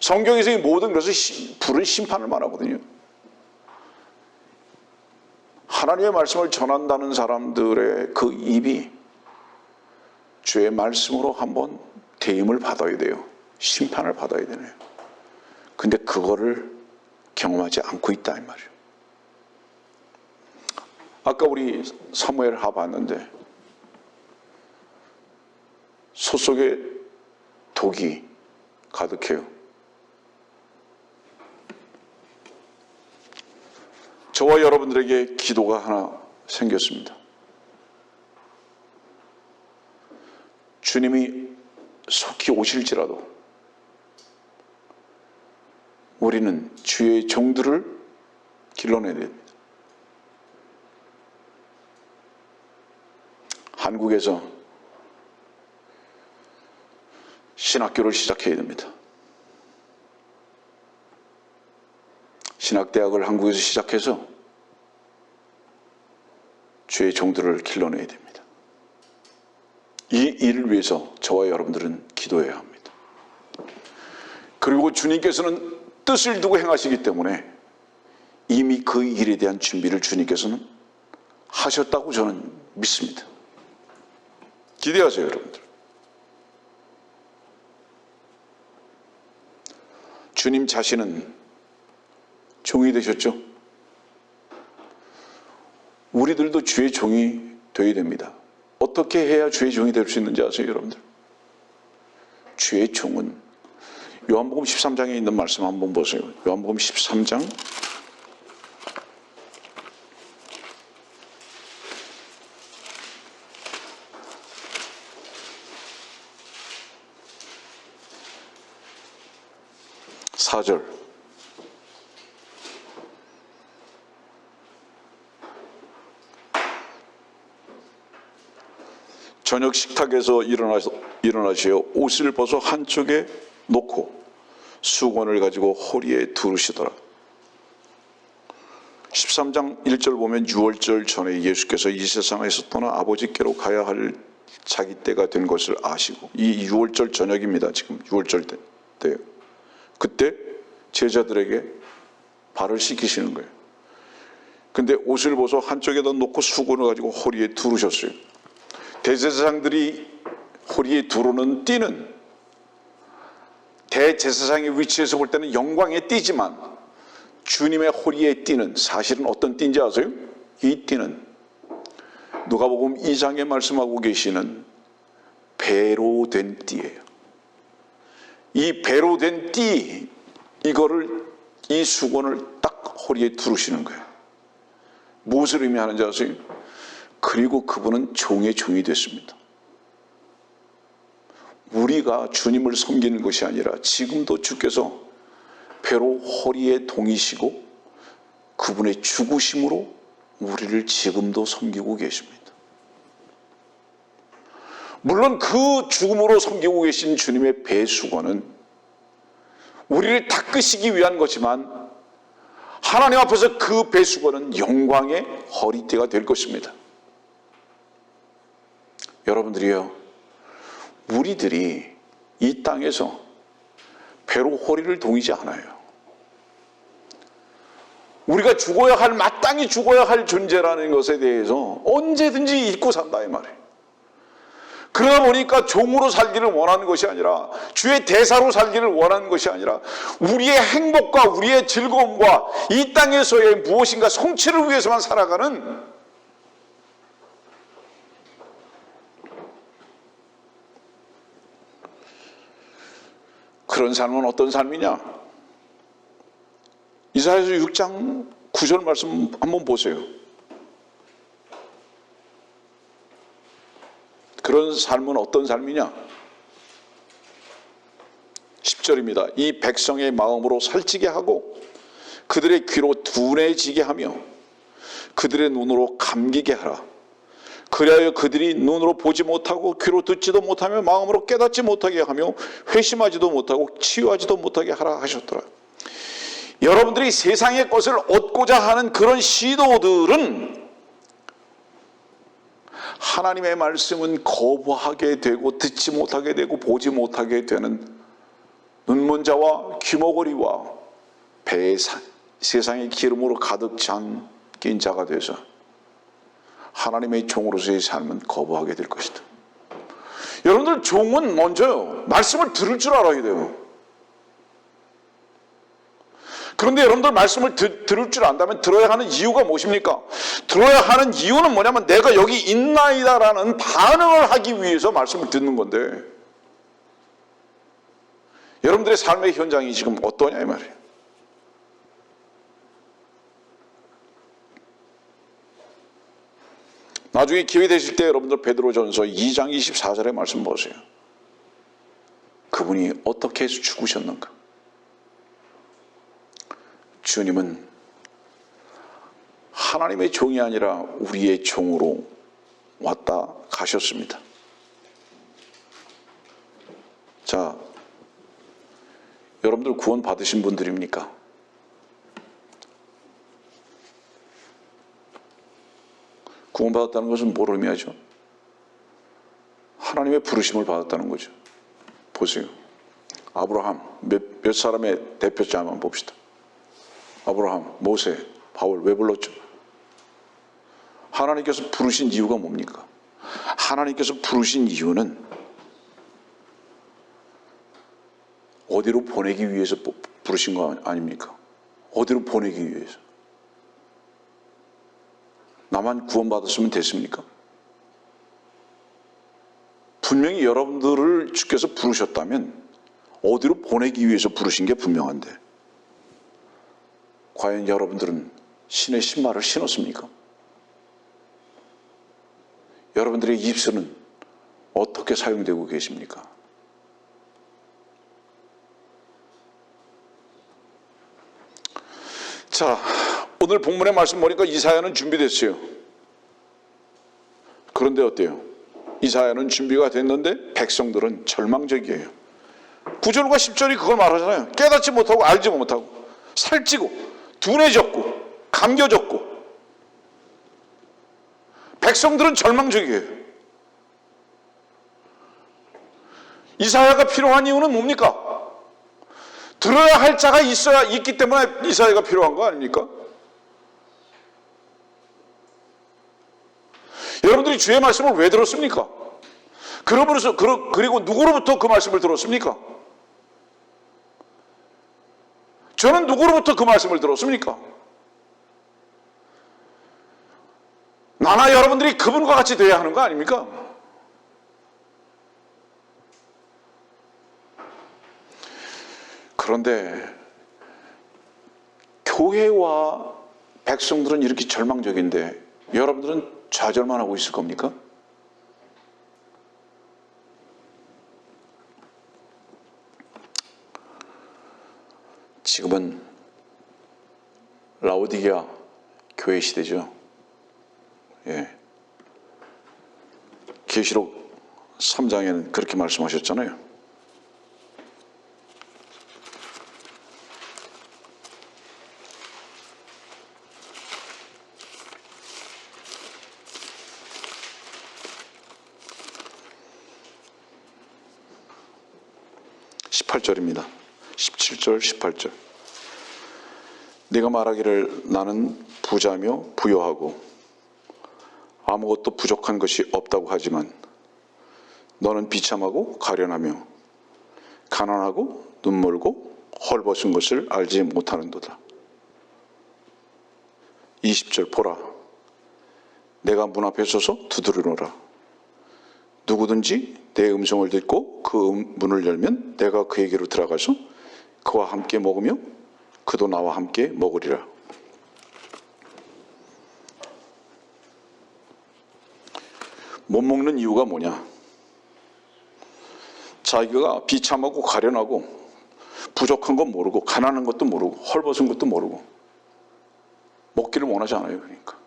성경에서 이 모든 것을 불은 심판을 말하거든요. 하나님의 말씀을 전한다는 사람들의 그 입이 주의 말씀으로 한번 대임을 받아야 돼요. 심판을 받아야 되네요. 근데 그거를 경험하지 않고 있다 이 말이에요. 아까 우리 사무엘 하 봤는데 소 속에 독이 가득해요. 저와 여러분들에게 기도가 하나 생겼습니다. 주님이 속히 오실지라도 우리는 주의 종들을 길러내야 됩니다. 한국에서 신학교를 시작해야 됩니다. 신학대학을 한국에서 시작해서 주의 종들을 길러내야 됩니다. 이 일을 위해서 저와 여러분들은 기도해야 합니다. 그리고 주님께서는 뜻을 두고 행하시기 때문에 이미 그 일에 대한 준비를 주님께서는 하셨다고 저는 믿습니다. 기대하세요, 여러분들. 주님 자신은 종이 되셨죠? 우리들도 주의 종이 되어야 됩니다. 어떻게 해야 주의 종이 될 수 있는지 아세요, 여러분들? 주의 종은 요한복음 13장에 있는 말씀 한번 보세요. 요한복음 13장 4절. 저녁 식탁에서 일어나시어 옷을 벗어 한쪽에 놓고 수건을 가지고 허리에 두르시더라. 13장 1절 보면 6월절 전에 예수께서 이 세상에서 떠나 아버지께로 가야 할 자기 때가 된 것을 아시고, 이 6월절 저녁입니다. 지금 6월절 때예요. 그때 제자들에게 발을 씻기시는 거예요. 근데 옷을 벗어 한쪽에다 놓고 수건을 가지고 허리에 두르셨어요. 대제사장들이 허리에 두르는 띠는 대제사장의 위치에서 볼 때는 영광의 띠지만 주님의 허리에 띠는 사실은 어떤 띠인지 아세요? 이 띠는 누가복음 2장에 말씀하고 계시는 배로 된 띠예요. 이 배로 된 띠, 이거를, 이 수건을 딱 허리에 두르시는 거예요. 무엇을 의미하는지 아세요? 그리고 그분은 종의 종이 됐습니다. 우리가 주님을 섬기는 것이 아니라 지금도 주께서 배로 허리에 동이시고 그분의 죽으심으로 우리를 지금도 섬기고 계십니다. 물론 그 죽음으로 섬기고 계신 주님의 배수건은 우리를 닦으시기 위한 것이지만 하나님 앞에서 그 배수건은 영광의 허리띠가 될 것입니다. 여러분들이요, 우리들이 이 땅에서 배로 허리를 동이지 않아요. 우리가 죽어야 할, 마땅히 죽어야 할 존재라는 것에 대해서 언제든지 잊고 산다 이 말이에요. 그러다 보니까 종으로 살기를 원하는 것이 아니라, 주의 대사로 살기를 원하는 것이 아니라, 우리의 행복과 우리의 즐거움과 이 땅에서의 무엇인가 성취를 위해서만 살아가는 그런 삶은 어떤 삶이냐? 이사야서 6장 9절 말씀 한번 보세요. 그런 삶은 어떤 삶이냐? 10절입니다. 이 백성의 마음으로 살찌게 하고 그들의 귀로 둔해지게 하며 그들의 눈으로 감기게 하라. 그리하여 그들이 눈으로 보지 못하고 귀로 듣지도 못하며 마음으로 깨닫지 못하게 하며 회심하지도 못하고 치유하지도 못하게 하라 하셨더라. 여러분들이 세상의 것을 얻고자 하는 그런 시도들은 하나님의 말씀은 거부하게 되고 듣지 못하게 되고 보지 못하게 되는 눈먼자와 귀머거리와 배에 세상의 기름으로 가득 잠긴 자가 되어서 하나님의 종으로서의 삶은 거부하게 될 것이다. 여러분들 종은 먼저요, 말씀을 들을 줄 알아야 돼요. 그런데 여러분들 말씀을 들을 줄 안다면 들어야 하는 이유가 무엇입니까? 들어야 하는 이유는 뭐냐면 내가 여기 있나이다라는 반응을 하기 위해서 말씀을 듣는 건데, 여러분들의 삶의 현장이 지금 어떠냐 이 말이에요. 나중에 기회 되실 때 여러분들 베드로전서 2장 24절의 말씀 보세요. 그분이 어떻게 해서 죽으셨는가? 주님은 하나님의 종이 아니라 우리의 종으로 왔다 가셨습니다. 자, 여러분들 구원 받으신 분들입니까? 구원받았다는 것은 뭘 의미하죠? 하나님의 부르심을 받았다는 거죠. 보세요. 아브라함, 몇 사람의 대표자만 봅시다. 아브라함, 모세, 바울 왜 불렀죠? 하나님께서 부르신 이유가 뭡니까? 하나님께서 부르신 이유는 어디로 보내기 위해서 부르신 거 아닙니까? 어디로 보내기 위해서. 나만 구원받았으면 됐습니까? 분명히 여러분들을 주께서 부르셨다면 어디로 보내기 위해서 부르신 게 분명한데, 과연 여러분들은 신의 신발을 신었습니까? 여러분들의 입술은 어떻게 사용되고 계십니까? 자, 오늘 본문의 말씀 보니까 이사야는 준비됐어요. 그런데 어때요? 이사야는 준비가 됐는데 백성들은 절망적이에요. 9절과 10절이 그걸 말하잖아요. 깨닫지 못하고 알지 못하고 살찌고 둔해졌고 감겨졌고. 백성들은 절망적이에요. 이사야가 필요한 이유는 뭡니까? 들어야 할 자가 있기 때문에 이사야가 필요한 거 아닙니까? 여러분들이 주의 말씀을 왜 들었습니까? 그리고 누구로부터 그 말씀을 들었습니까? 저는 누구로부터 그 말씀을 들었습니까? 나나 여러분들이 그분과 같이 되어야 하는 거 아닙니까? 그런데 교회와 백성들은 이렇게 절망적인데 여러분들은 좌절만 하고 있을 겁니까? 지금은 라오디게아 교회 시대죠. 예. 계시록 3장에는 그렇게 말씀하셨잖아요. (18절입니다) 17절 18절. 네가 말하기를 나는 부자며 부요하고 아무것도 부족한 것이 없다고 하지만 너는 비참하고 가련하며 가난하고 눈멀고 헐벗은 것을 알지 못하는도다. 20절 보라, 내가 문 앞에 서서 두드리노라. 누구든지 내 음성을 듣고 그 문을 열면 내가 그에게로 들어가서 그와 함께 먹으며 그도 나와 함께 먹으리라. 못 먹는 이유가 뭐냐? 자기가 비참하고 가련하고 부족한 건 모르고 가난한 것도 모르고 헐벗은 것도 모르고 먹기를 원하지 않아요. 그러니까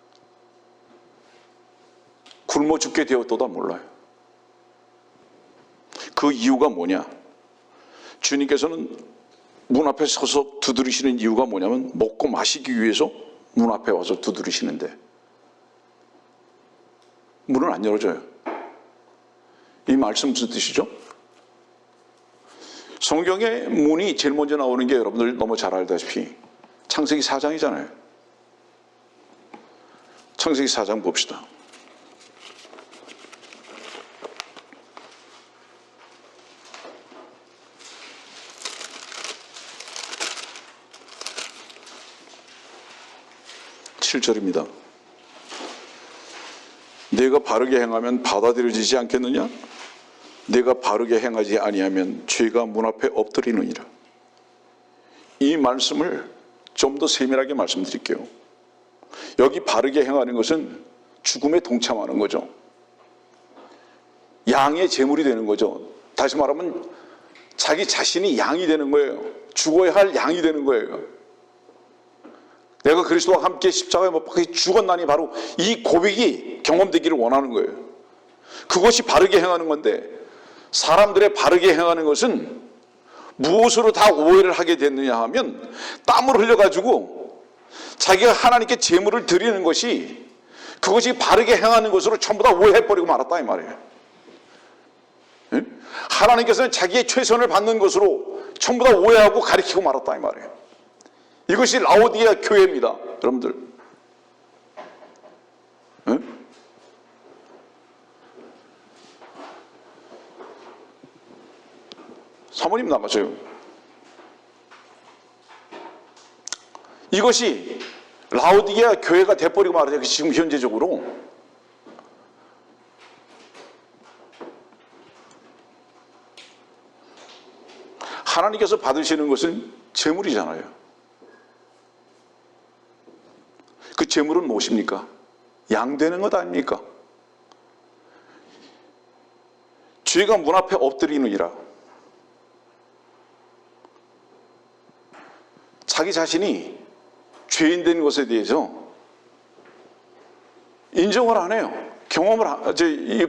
굶어 죽게 되었도다 몰라요. 그 이유가 뭐냐? 주님께서는 문 앞에 서서 두드리시는 이유가 뭐냐면 먹고 마시기 위해서 문 앞에 와서 두드리시는데 문을 안 열어줘요. 이 말씀 무슨 뜻이죠? 성경의 문이 제일 먼저 나오는 게 여러분들 너무 잘 알다시피 창세기 4장이잖아요. 창세기 4장 봅시다. (7절입니다) 내가 바르게 행하면 받아들여지지 않겠느냐? 내가 바르게 행하지 아니하면 죄가 문 앞에 엎드리느니라. 이 말씀을 좀 더 세밀하게 말씀드릴게요. 여기 바르게 행하는 것은 죽음에 동참하는 거죠. 양의 제물이 되는 거죠. 다시 말하면 자기 자신이 양이 되는 거예요. 죽어야 할 양이 되는 거예요. 내가 그리스도와 함께 십자가에 못 박혀 죽었나니 바로 이 고백이 경험되기를 원하는 거예요. 그것이 바르게 행하는 건데 사람들의 바르게 행하는 것은 무엇으로 다 오해를 하게 됐느냐 하면 땀을 흘려가지고 자기가 하나님께 제물을 드리는 것이 그것이 바르게 행하는 것으로 전부 다 오해해버리고 말았다 이 말이에요. 하나님께서는 자기의 최선을 받는 것으로 전부 다 오해하고 가리키고 말았다 이 말이에요. 이것이 라오디게아 교회입니다. 여러분들. 사모님 나가세요. 이것이 라오디게아 교회가 돼버리고 말이죠. 지금 현재적으로. 하나님께서 받으시는 것은 제물이잖아요. 그 제물은 무엇입니까? 양 되는 것 아닙니까? 죄가 문 앞에 엎드리느니라. 자기 자신이 죄인 된 것에 대해서 인정을 안 해요.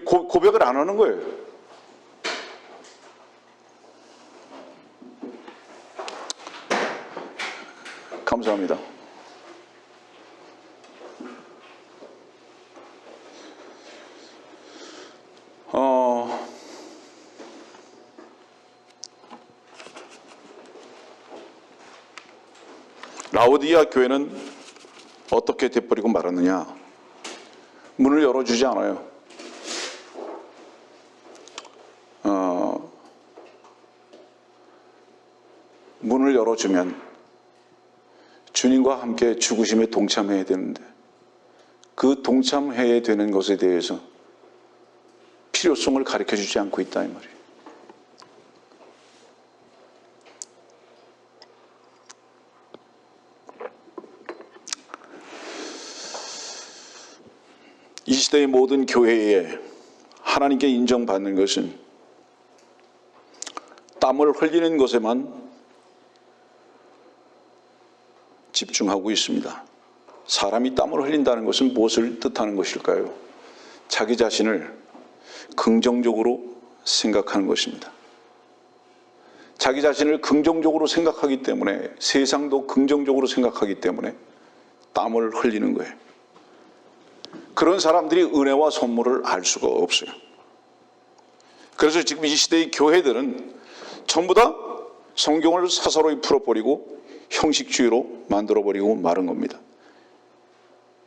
고백을 안 하는 거예요. 감사합니다. 라오디게아 교회는 어떻게 돼버리고 말았느냐? 문을 열어주지 않아요. 문을 열어주면 주님과 함께 죽으심에 동참해야 되는데 그 동참해야 되는 것에 대해서 필요성을 가르쳐주지 않고 있다 이 말이에요. 이 시대의 모든 교회에 하나님께 인정받는 것은 땀을 흘리는 것에만 집중하고 있습니다. 사람이 땀을 흘린다는 것은 무엇을 뜻하는 것일까요? 자기 자신을 긍정적으로 생각하는 것입니다. 자기 자신을 긍정적으로 생각하기 때문에 세상도 긍정적으로 생각하기 때문에 땀을 흘리는 거예요. 그런 사람들이 은혜와 선물을 알 수가 없어요. 그래서 지금 이 시대의 교회들은 전부 다 성경을 사사로이 풀어버리고 형식주의로 만들어버리고 마른 겁니다.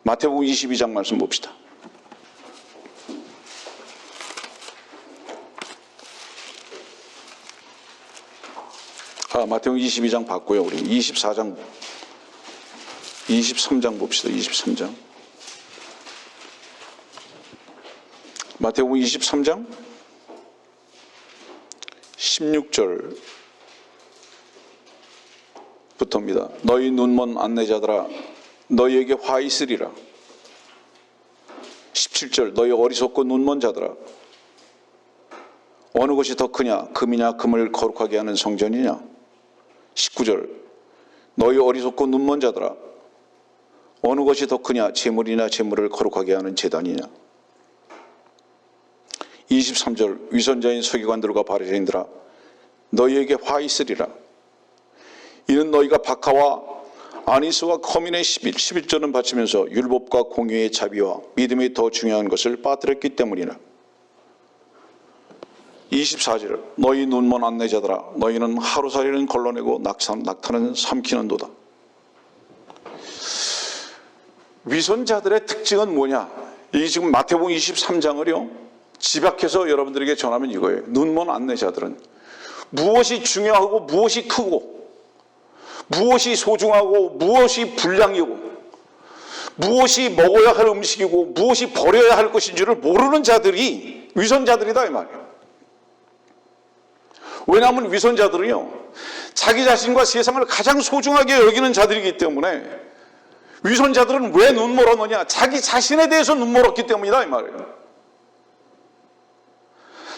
마태복음 22장 말씀 봅시다. 마태복음 22장 봤고요. 우리 23장 봅시다. 23장. 마태복음 23장 16절부터입니다. 너희 눈먼 안내자들아 너희에게 화 있으리라. 17절 너희 어리석고 눈먼 자들아 어느 것이 더 크냐 금이냐 금을 거룩하게 하는 성전이냐. 19절 너희 어리석고 눈먼 자들아 어느 것이 더 크냐 제물이냐 제물을 거룩하게 하는 제단이냐. 23절 위선자인 서기관들과 바리새인들아 너희에게 화 있으리라. 이는 너희가 박하와 아니스와 커민의 11조는 바치면서 율법과 공의의 자비와 믿음이 더 중요한 것을 빠뜨렸기 때문이라. 24절 너희 눈먼 안내자들아 너희는 하루살이는 걸러내고 낙타는 삼키는도다. 위선자들의 특징은 뭐냐? 이 지금 마태복음 23장을요 집약해서 여러분들에게 전하면 이거예요. 눈먼 안내자들은 무엇이 중요하고 무엇이 크고 무엇이 소중하고 무엇이 불량이고 무엇이 먹어야 할 음식이고 무엇이 버려야 할 것인 줄을 모르는 자들이 위선자들이다 이 말이에요. 왜냐하면 위선자들은요 자기 자신과 세상을 가장 소중하게 여기는 자들이기 때문에 위선자들은 왜 눈멀었느냐? 자기 자신에 대해서 눈멀었기 때문이다 이 말이에요.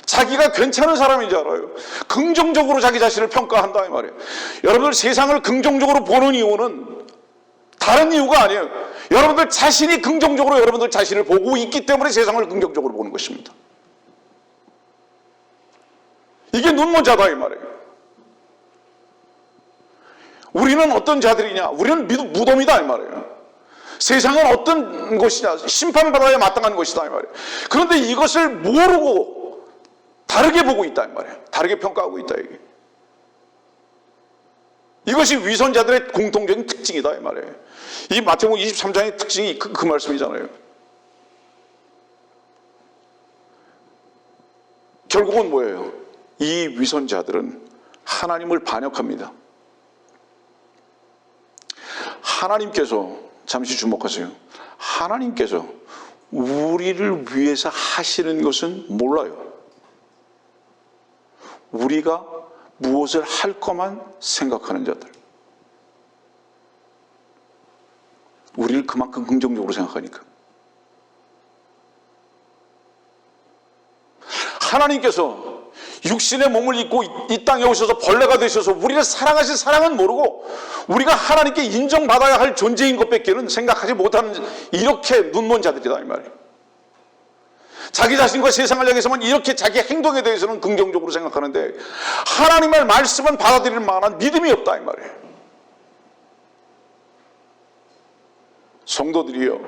자기가 괜찮은 사람인 줄 알아요. 긍정적으로 자기 자신을 평가한다 이 말이에요. 여러분들 세상을 긍정적으로 보는 이유는 다른 이유가 아니에요. 여러분들 자신이 긍정적으로 여러분들 자신을 보고 있기 때문에 세상을 긍정적으로 보는 것입니다. 이게 눈먼 자다 이 말이에요. 우리는 어떤 자들이냐? 우리는 무덤이다 이 말이에요. 세상은 어떤 것이냐? 심판받아야 마땅한 것이다 이 말이에요. 그런데 이것을 모르고 다르게 보고 있다 이 말이에요. 다르게 평가하고 있다 이게. 이것이 위선자들의 공통적인 특징이다 이 말이에요. 이 마태복음 23장의 특징이 그 말씀이잖아요. 결국은 뭐예요? 이 위선자들은 하나님을 반역합니다. 하나님께서 잠시 주목하세요. 하나님께서 우리를 위해서 하시는 것은 몰라요. 우리가 무엇을 할 것만 생각하는 자들. 우리를 그만큼 긍정적으로 생각하니까. 하나님께서 육신의 몸을 입고 이 땅에 오셔서 벌레가 되셔서 우리를 사랑하신 사랑은 모르고 우리가 하나님께 인정받아야 할 존재인 것밖에는 생각하지 못하는 이렇게 눈먼 자들이다 이 말이에요. 자기 자신과 세상을 향해서만 이렇게 자기 행동에 대해서는 긍정적으로 생각하는데 하나님의 말씀은 받아들일 만한 믿음이 없다 이 말이에요. 성도들이요,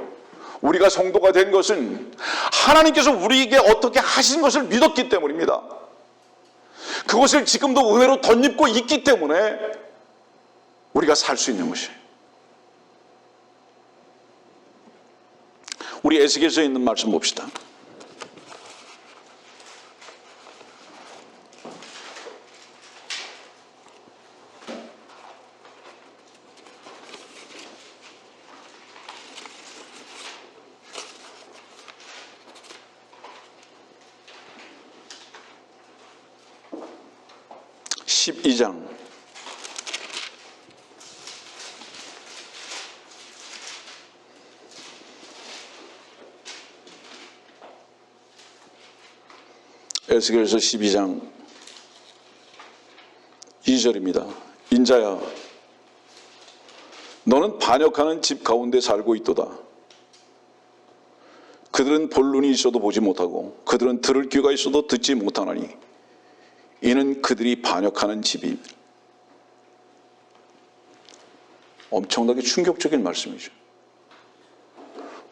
우리가 성도가 된 것은 하나님께서 우리에게 어떻게 하신 것을 믿었기 때문입니다. 그것을 지금도 은혜로 덧입고 있기 때문에 우리가 살 수 있는 것이에요. 우리 에스겔서에 있는 말씀 봅시다. (12장) 에스겔서 12장 2절입니다. 인자야, 너는 반역하는 집 가운데 살고 있도다. 그들은 볼 눈이 있어도 보지 못하고 그들은 들을 귀가 있어도 듣지 못하나니 이는 그들이 반역하는 집이. 엄청나게 충격적인 말씀이죠.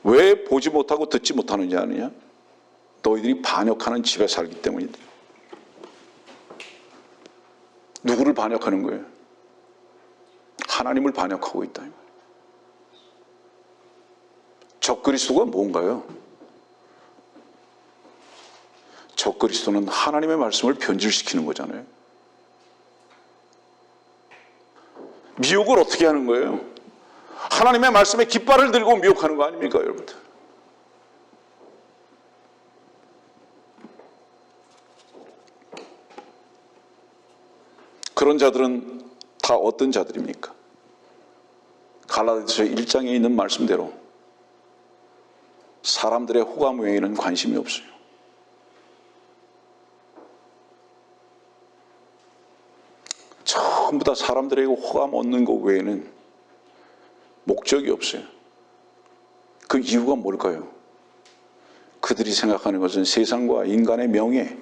왜 보지 못하고 듣지 못하느냐 하느냐? 너희들이 반역하는 집에 살기 때문이다. 누구를 반역하는 거예요? 하나님을 반역하고 있다. 적그리스도가 뭔가요? 적그리스도는 하나님의 말씀을 변질시키는 거잖아요. 미혹을 어떻게 하는 거예요? 하나님의 말씀에 깃발을 들고 미혹하는 거 아닙니까, 여러분들? 그런 자들은 다 어떤 자들입니까? 갈라디아서 1장에 있는 말씀대로 사람들의 호감 외에는 관심이 없어요. 전부 다 사람들에게 호감 얻는 것 외에는 목적이 없어요. 그 이유가 뭘까요? 그들이 생각하는 것은 세상과 인간의 명예,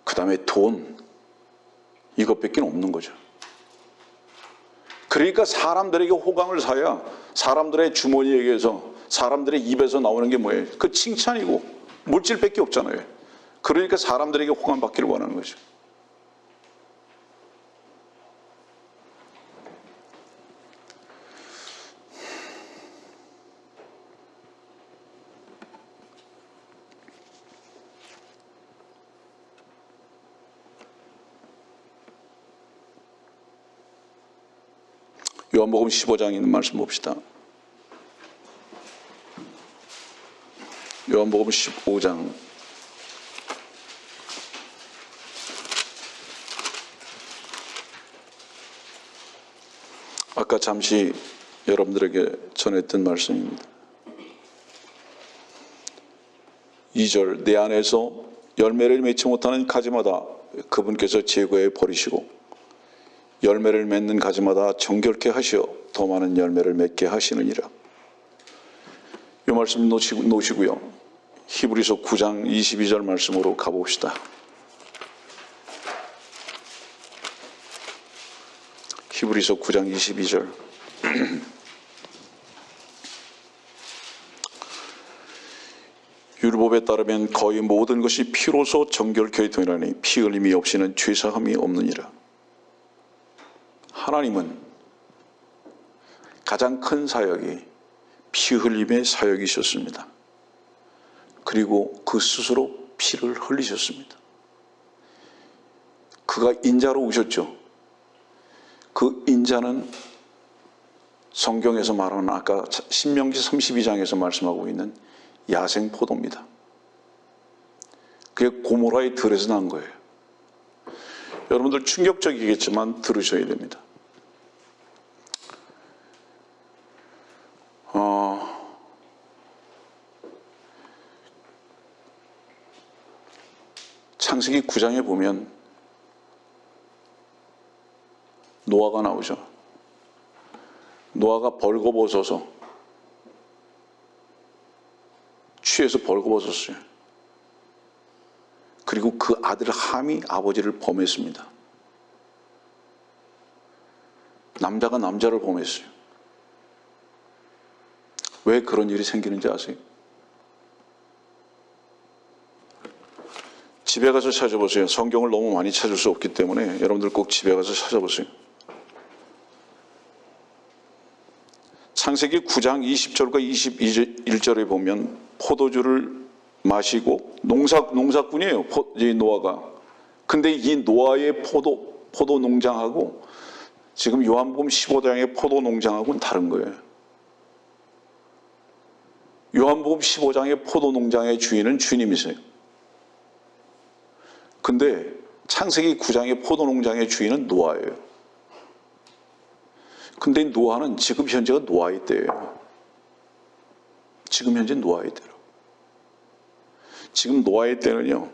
그 다음에 돈, 이것밖에 없는 거죠. 그러니까 사람들에게 호감을 사야 사람들의 주머니에게서, 사람들의 입에서 나오는 게 뭐예요? 그 칭찬이고 물질밖에 없잖아요. 그러니까 사람들에게 호감 받기를 원하는 거죠. 요한복음 15장에 있는 말씀 봅시다. 요한복음 15장 아까 잠시 여러분들에게 전했던 말씀입니다. 2절, 내 안에서 열매를 맺지 못하는 가지마다 그분께서 제거해 버리시고 열매를 맺는 가지마다 정결케 하시어 더 많은 열매를 맺게 하시느니라. 이 말씀 놓으시고요. 히브리서 9장 22절 말씀으로 가봅시다. 히브리서 9장 22절. 율법에 따르면 거의 모든 것이 피로서 정결케 되나니 피 흘림이 없이는 죄사함이 없느니라. 하나님은 가장 큰 사역이 피 흘림의 사역이셨습니다. 그리고 그 스스로 피를 흘리셨습니다. 그가 인자로 오셨죠. 그 인자는 성경에서 말하는 아까 신명기 32장에서 말씀하고 있는 야생 포도입니다. 그게 고모라의 들에서 난 거예요. 여러분들 충격적이겠지만 들으셔야 됩니다. 창세기 9장에 보면 노아가 나오죠. 노아가 벌거벗어서 취해서 벌거벗었어요. 그리고 그 아들 함이 아버지를 범했습니다. 남자가 남자를 범했어요. 왜 그런 일이 생기는지 아세요? 집에 가서 찾아보세요. 성경을 너무 많이 찾을 수 없기 때문에 여러분들 꼭 집에 가서 찾아보세요. 창세기 9장 20절과 21절에 보면 포도주를 마시고 농사꾼이에요. 이 노아가. 근데 이 노아의 포도 농장하고 지금 요한복음 15장의 포도 농장하고는 다른 거예요. 요한복음 15장의 포도 농장의 주인은 주님이세요. 근데 창세기 9장의 포도 농장의 주인은 노아예요. 근데 노아는 지금 현재가 노아의 때예요. 지금 현재 노아의 때로. 지금 노아의 때는요,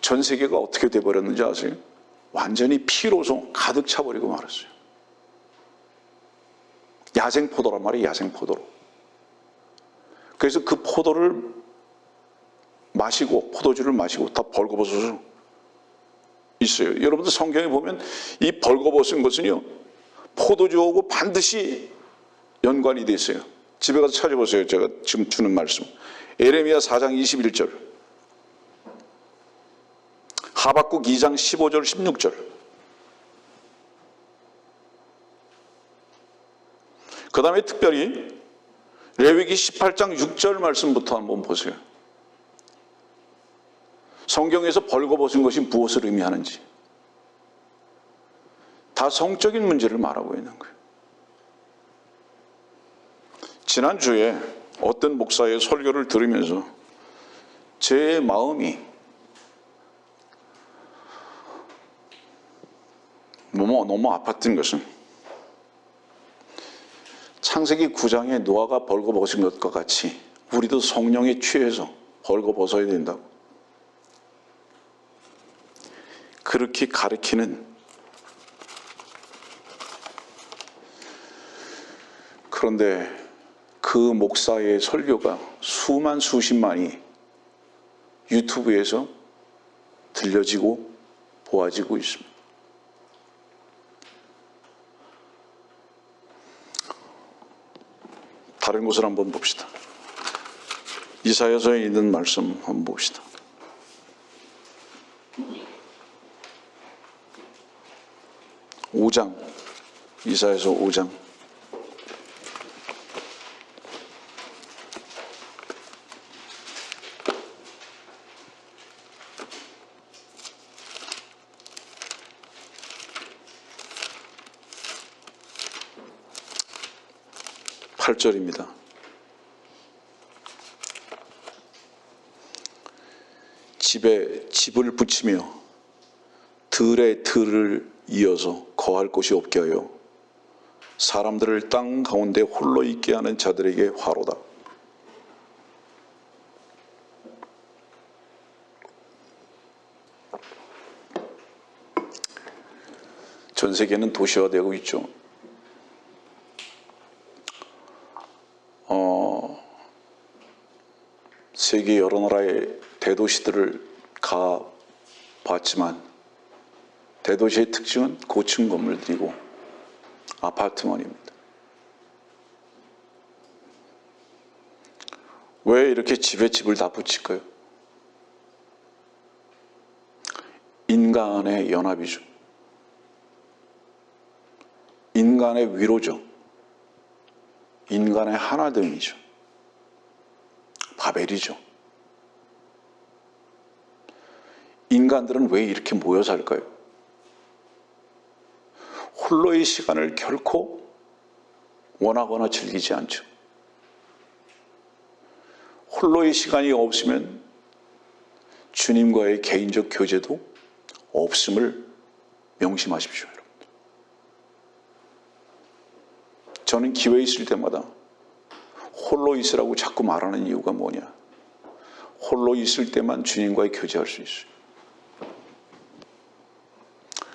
전 세계가 어떻게 돼버렸는지 아세요? 완전히 피로서 가득 차버리고 말았어요. 야생 포도란 말이에요. 야생 포도로. 그래서 그 포도를 마시고, 포도주를 마시고 다 벌거벗어서 있어요. 여러분들 성경에 보면 이 벌거벗은 것은요, 포도주하고 반드시 연관이 돼 있어요. 집에 가서 찾아보세요. 제가 지금 주는 말씀. 에레미야 4장 21절, 하박국 2장 15절 16절, 그 다음에 특별히 레위기 18장 6절 말씀부터 한번 보세요. 성경에서 벌거벗은 것이 무엇을 의미하는지 다 성적인 문제를 말하고 있는 거예요. 지난주에 어떤 목사의 설교를 들으면서 제 마음이 너무 아팠던 것은, 창세기 9장에 노아가 벌거벗은 것과 같이 우리도 성령에 취해서 벌거벗어야 된다고. 그렇게 가르치는, 그런데 그 목사의 설교가 수십만이 유튜브에서 들려지고 보아지고 있습니다. 다른 곳을 한번 봅시다. 이사야서에 있는 말씀 한번 봅시다. 이사야서 5장. (8절입니다) 집에 집을 붙이며 들에 들을 이어서 거할 곳이 없게 하여 사람들을 땅 가운데 홀로 있게 하는 자들에게 화로다. 전 세계는 도시화되고 있죠. 세계 여러 나라의 대도시들을 가봤지만 대도시의 특징은 고층 건물들이고 아파트만입니다. 왜 이렇게 집에 집을 다 붙일까요? 인간의 연합이죠. 인간의 위로죠. 인간의 하나됨이죠. 바벨이죠. 인간들은 왜 이렇게 모여 살까요? 홀로의 시간을 결코 원하거나 즐기지 않죠. 홀로의 시간이 없으면 주님과의 개인적 교제도 없음을 명심하십시오, 여러분. 저는 기회 있을 때마다 홀로 있으라고 자꾸 말하는 이유가 뭐냐? 홀로 있을 때만 주님과의 교제할 수 있어요.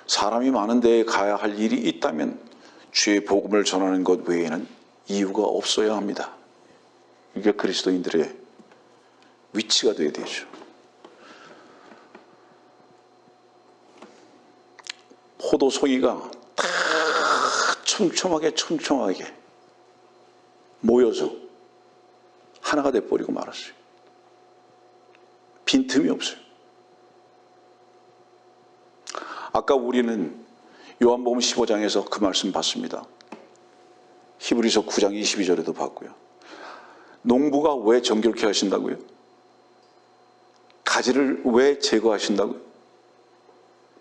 사람이 많은 데에 가야 할 일이 있다면 주의 복음을 전하는 것 외에는 이유가 없어야 합니다. 이게 그리스도인들의 위치가 되어야 되죠. 포도송이가 다 촘촘하게 모여서 하나가 돼버리고 말았어요. 빈틈이 없어요. 아까 우리는 요한복음 15장에서 그 말씀 봤습니다. 히브리서 9장 22절에도 봤고요. 농부가 왜 정결케 하신다고요? 가지를 왜 제거하신다고요?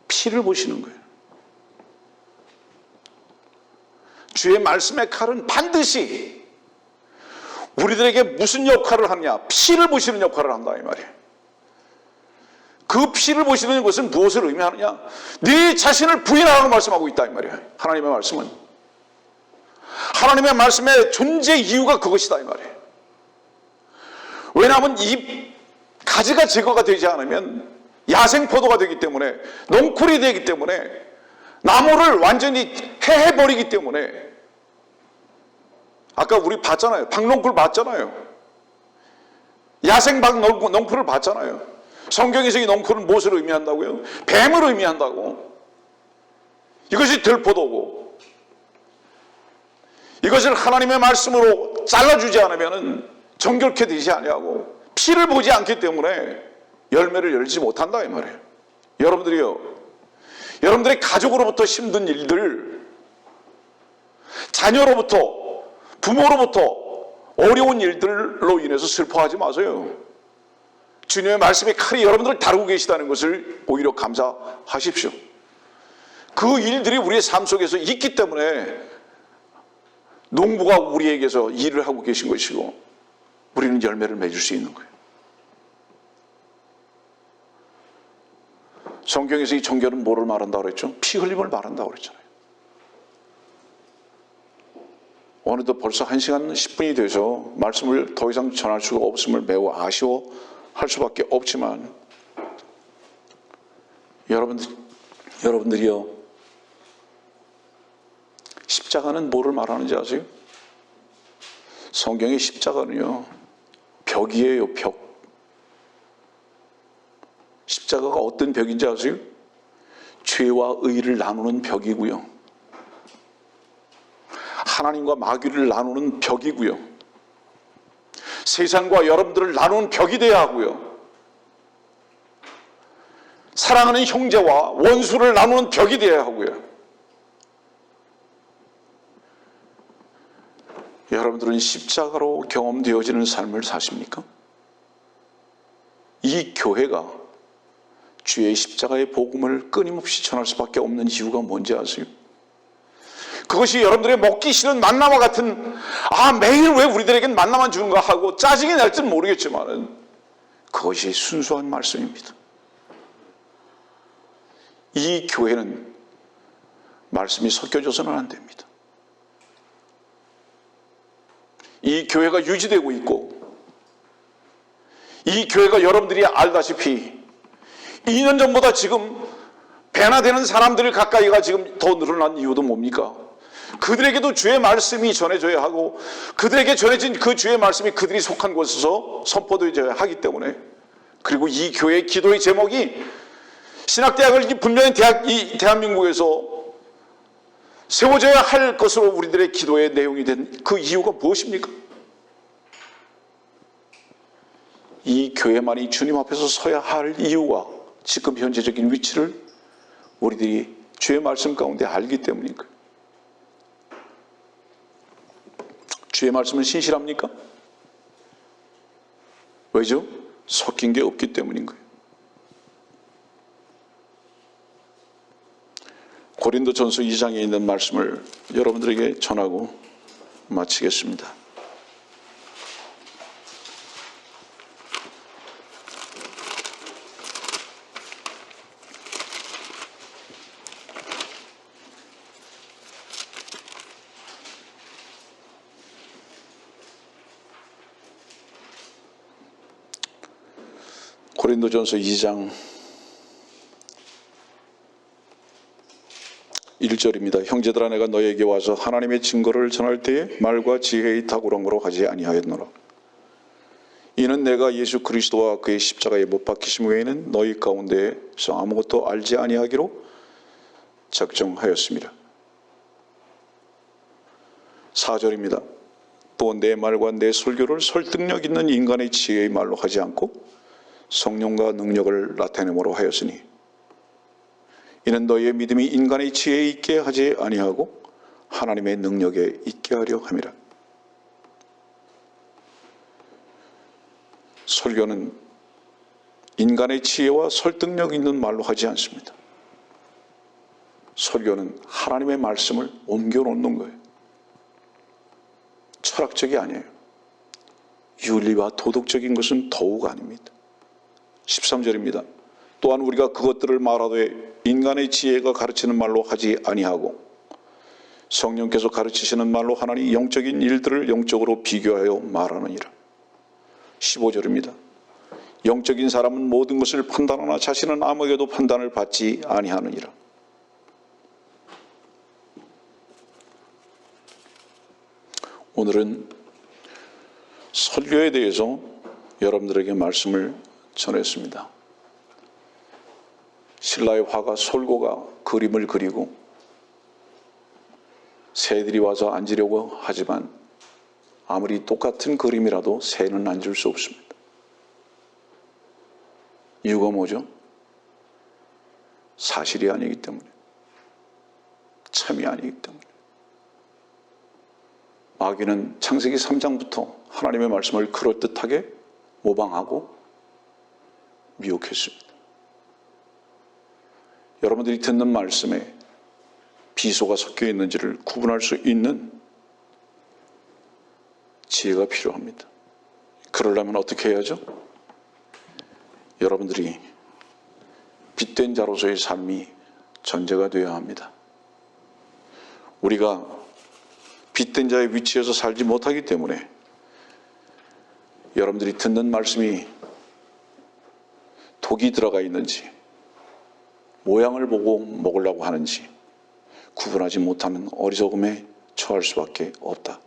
피를 보시는 거예요. 주의 말씀의 칼은 반드시 우리들에게 무슨 역할을 하느냐? 피를 보시는 역할을 한다 이 말이에요. 그 피를 보시는 것은 무엇을 의미하느냐? 네 자신을 부인하라고 말씀하고 있다 이 말이에요. 하나님의 말씀은. 하나님의 말씀의 존재 이유가 그것이다 이 말이에요. 왜냐하면 이 가지가 제거가 되지 않으면 야생포도가 되기 때문에, 농쿨이 되기 때문에, 나무를 완전히 해버리기 때문에. 아까 우리 봤잖아요. 박농쿨 봤잖아요. 야생 박농쿨을 봤잖아요. 성경에서 이 농쿨은 무엇을 의미한다고요? 뱀을 의미한다고. 이것이 들포도고, 이것을 하나님의 말씀으로 잘라주지 않으면 정결케 되지 아니하고 피를 보지 않기 때문에 열매를 열지 못한다 이 말이에요. 여러분들이요, 여러분들의 가족으로부터 힘든 일들, 자녀로부터, 부모로부터 어려운 일들로 인해서 슬퍼하지 마세요. 주님의 말씀의 칼이 여러분들을 다루고 계시다는 것을 오히려 감사하십시오. 그 일들이 우리의 삶 속에서 있기 때문에 농부가 우리에게서 일을 하고 계신 것이고 우리는 열매를 맺을 수 있는 거예요. 성경에서 이 정결은 뭐를 말한다고 그랬죠? 피 흘림을 말한다고 그랬잖아요. 오늘도 벌써 1시간 10분이 되죠. 말씀을 더 이상 전할 수가 없음을 매우 아쉬워할 수밖에 없지만 여러분들이요, 십자가는 뭐를 말하는지 아세요? 성경의 십자가는요, 벽이에요, 벽. 십자가가 어떤 벽인지 아세요? 죄와 의를 나누는 벽이고요. 하나님과 마귀를 나누는 벽이고요. 세상과 여러분들을 나누는 벽이 되어야 하고요. 사랑하는 형제와 원수를 나누는 벽이 되어야 하고요. 여러분들은 십자가로 경험되어지는 삶을 사십니까? 이 교회가 주의 십자가의 복음을 끊임없이 전할 수밖에 없는 이유가 뭔지 아세요? 그것이 여러분들의 먹기 싫은 만나와 같은, 매일 왜 우리들에겐 만나만 주는가 하고 짜증이 날지는 모르겠지만 그것이 순수한 말씀입니다. 이 교회는 말씀이 섞여져서는 안 됩니다. 이 교회가 유지되고 있고, 이 교회가 여러분들이 알다시피 2년 전보다 지금 배나 되는 사람들 가까이가 지금 더 늘어난 이유도 뭡니까? 그들에게도 주의 말씀이 전해져야 하고, 그들에게 전해진 그 주의 말씀이 그들이 속한 곳에서 선포되어야 하기 때문에, 그리고 이 교회의 기도의 제목이 신학대학을 분명히 이 대한민국에서 세워져야 할 것으로 우리들의 기도의 내용이 된 그 이유가 무엇입니까? 이 교회만이 주님 앞에서 서야 할 이유와 지금 현재적인 위치를 우리들이 주의 말씀 가운데 알기 때문인 거예요. 주의 말씀은 신실합니까? 왜죠? 섞인 게 없기 때문인 거예요. 고린도전서 2장에 있는 말씀을 여러분들에게 전하고 마치겠습니다. 고린도전서 2장 1절입니다. 형제들아, 내가 너에게 와서 하나님의 증거를 전할 때에 말과 지혜의 탁월한 거로 하지 아니하였노라. 이는 내가 예수 그리스도와 그의 십자가에 못 박히심 외에는 너희 가운데서 아무것도 알지 아니하기로 작정하였습니다. 4절입니다. 또 내 말과 내 설교를 설득력 있는 인간의 지혜의 말로 하지 않고 성령과 능력을 나타내므로 하였으니 이는 너희의 믿음이 인간의 지혜에 있게 하지 아니하고 하나님의 능력에 있게 하려 함이라. 설교는 인간의 지혜와 설득력 있는 말로 하지 않습니다. 설교는 하나님의 말씀을 옮겨 놓는 거예요. 철학적이 아니에요. 윤리와 도덕적인 것은 더욱 아닙니다. 13절입니다. 또한 우리가 그것들을 말하되 인간의 지혜가 가르치는 말로 하지 아니하고 성령께서 가르치시는 말로 하나니 영적인 일들을 영적으로 비교하여 말하느니라. 15절입니다. 영적인 사람은 모든 것을 판단하나 자신은 아무에게도 판단을 받지 아니하느니라. 오늘은 설교에 대해서 여러분들에게 말씀을 전했습니다. 신라의 화가 솔고가 그림을 그리고 새들이 와서 앉으려고 하지만 아무리 똑같은 그림이라도 새는 앉을 수 없습니다. 이유가 뭐죠? 사실이 아니기 때문에, 참이 아니기 때문에. 마귀는 창세기 3장부터 하나님의 말씀을 그럴듯하게 모방하고 미혹했습니다. 여러분들이 듣는 말씀에 비소가 섞여 있는지를 구분할 수 있는 지혜가 필요합니다. 그러려면 어떻게 해야죠? 여러분들이 빛된 자로서의 삶이 전제가 되어야 합니다. 우리가 빚된 자의 위치에서 살지 못하기 때문에 여러분들이 듣는 말씀이 독이 들어가 있는지 모양을 보고 먹으려고 하는지 구분하지 못하는 어리석음에 처할 수밖에 없다.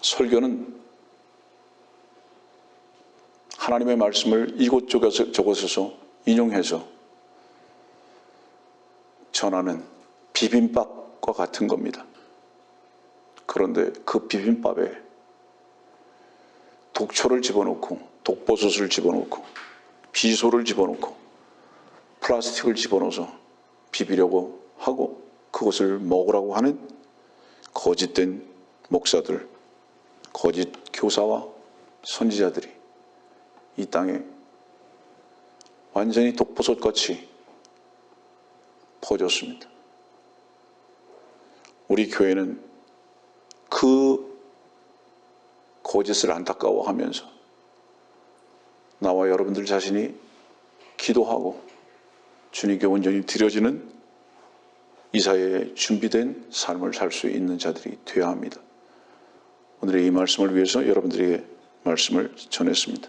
설교는 하나님의 말씀을 이곳저곳에서 인용해서 전하는 비빔밥과 같은 겁니다. 그런데 그 비빔밥에 독초를 집어넣고 독버섯을 집어넣고 비소를 집어넣고 플라스틱을 집어넣어서 비비려고 하고 그것을 먹으라고 하는 거짓된 목사들, 거짓 교사와 선지자들이 이 땅에 완전히 독버섯같이 퍼졌습니다. 우리 교회는 그 거짓을 안타까워하면서 나와 여러분들 자신이 기도하고 주님께 온전히 드려지는 이 사회에 준비된 삶을 살 수 있는 자들이 되어야 합니다. 오늘의 이 말씀을 위해서 여러분들에게 말씀을 전했습니다.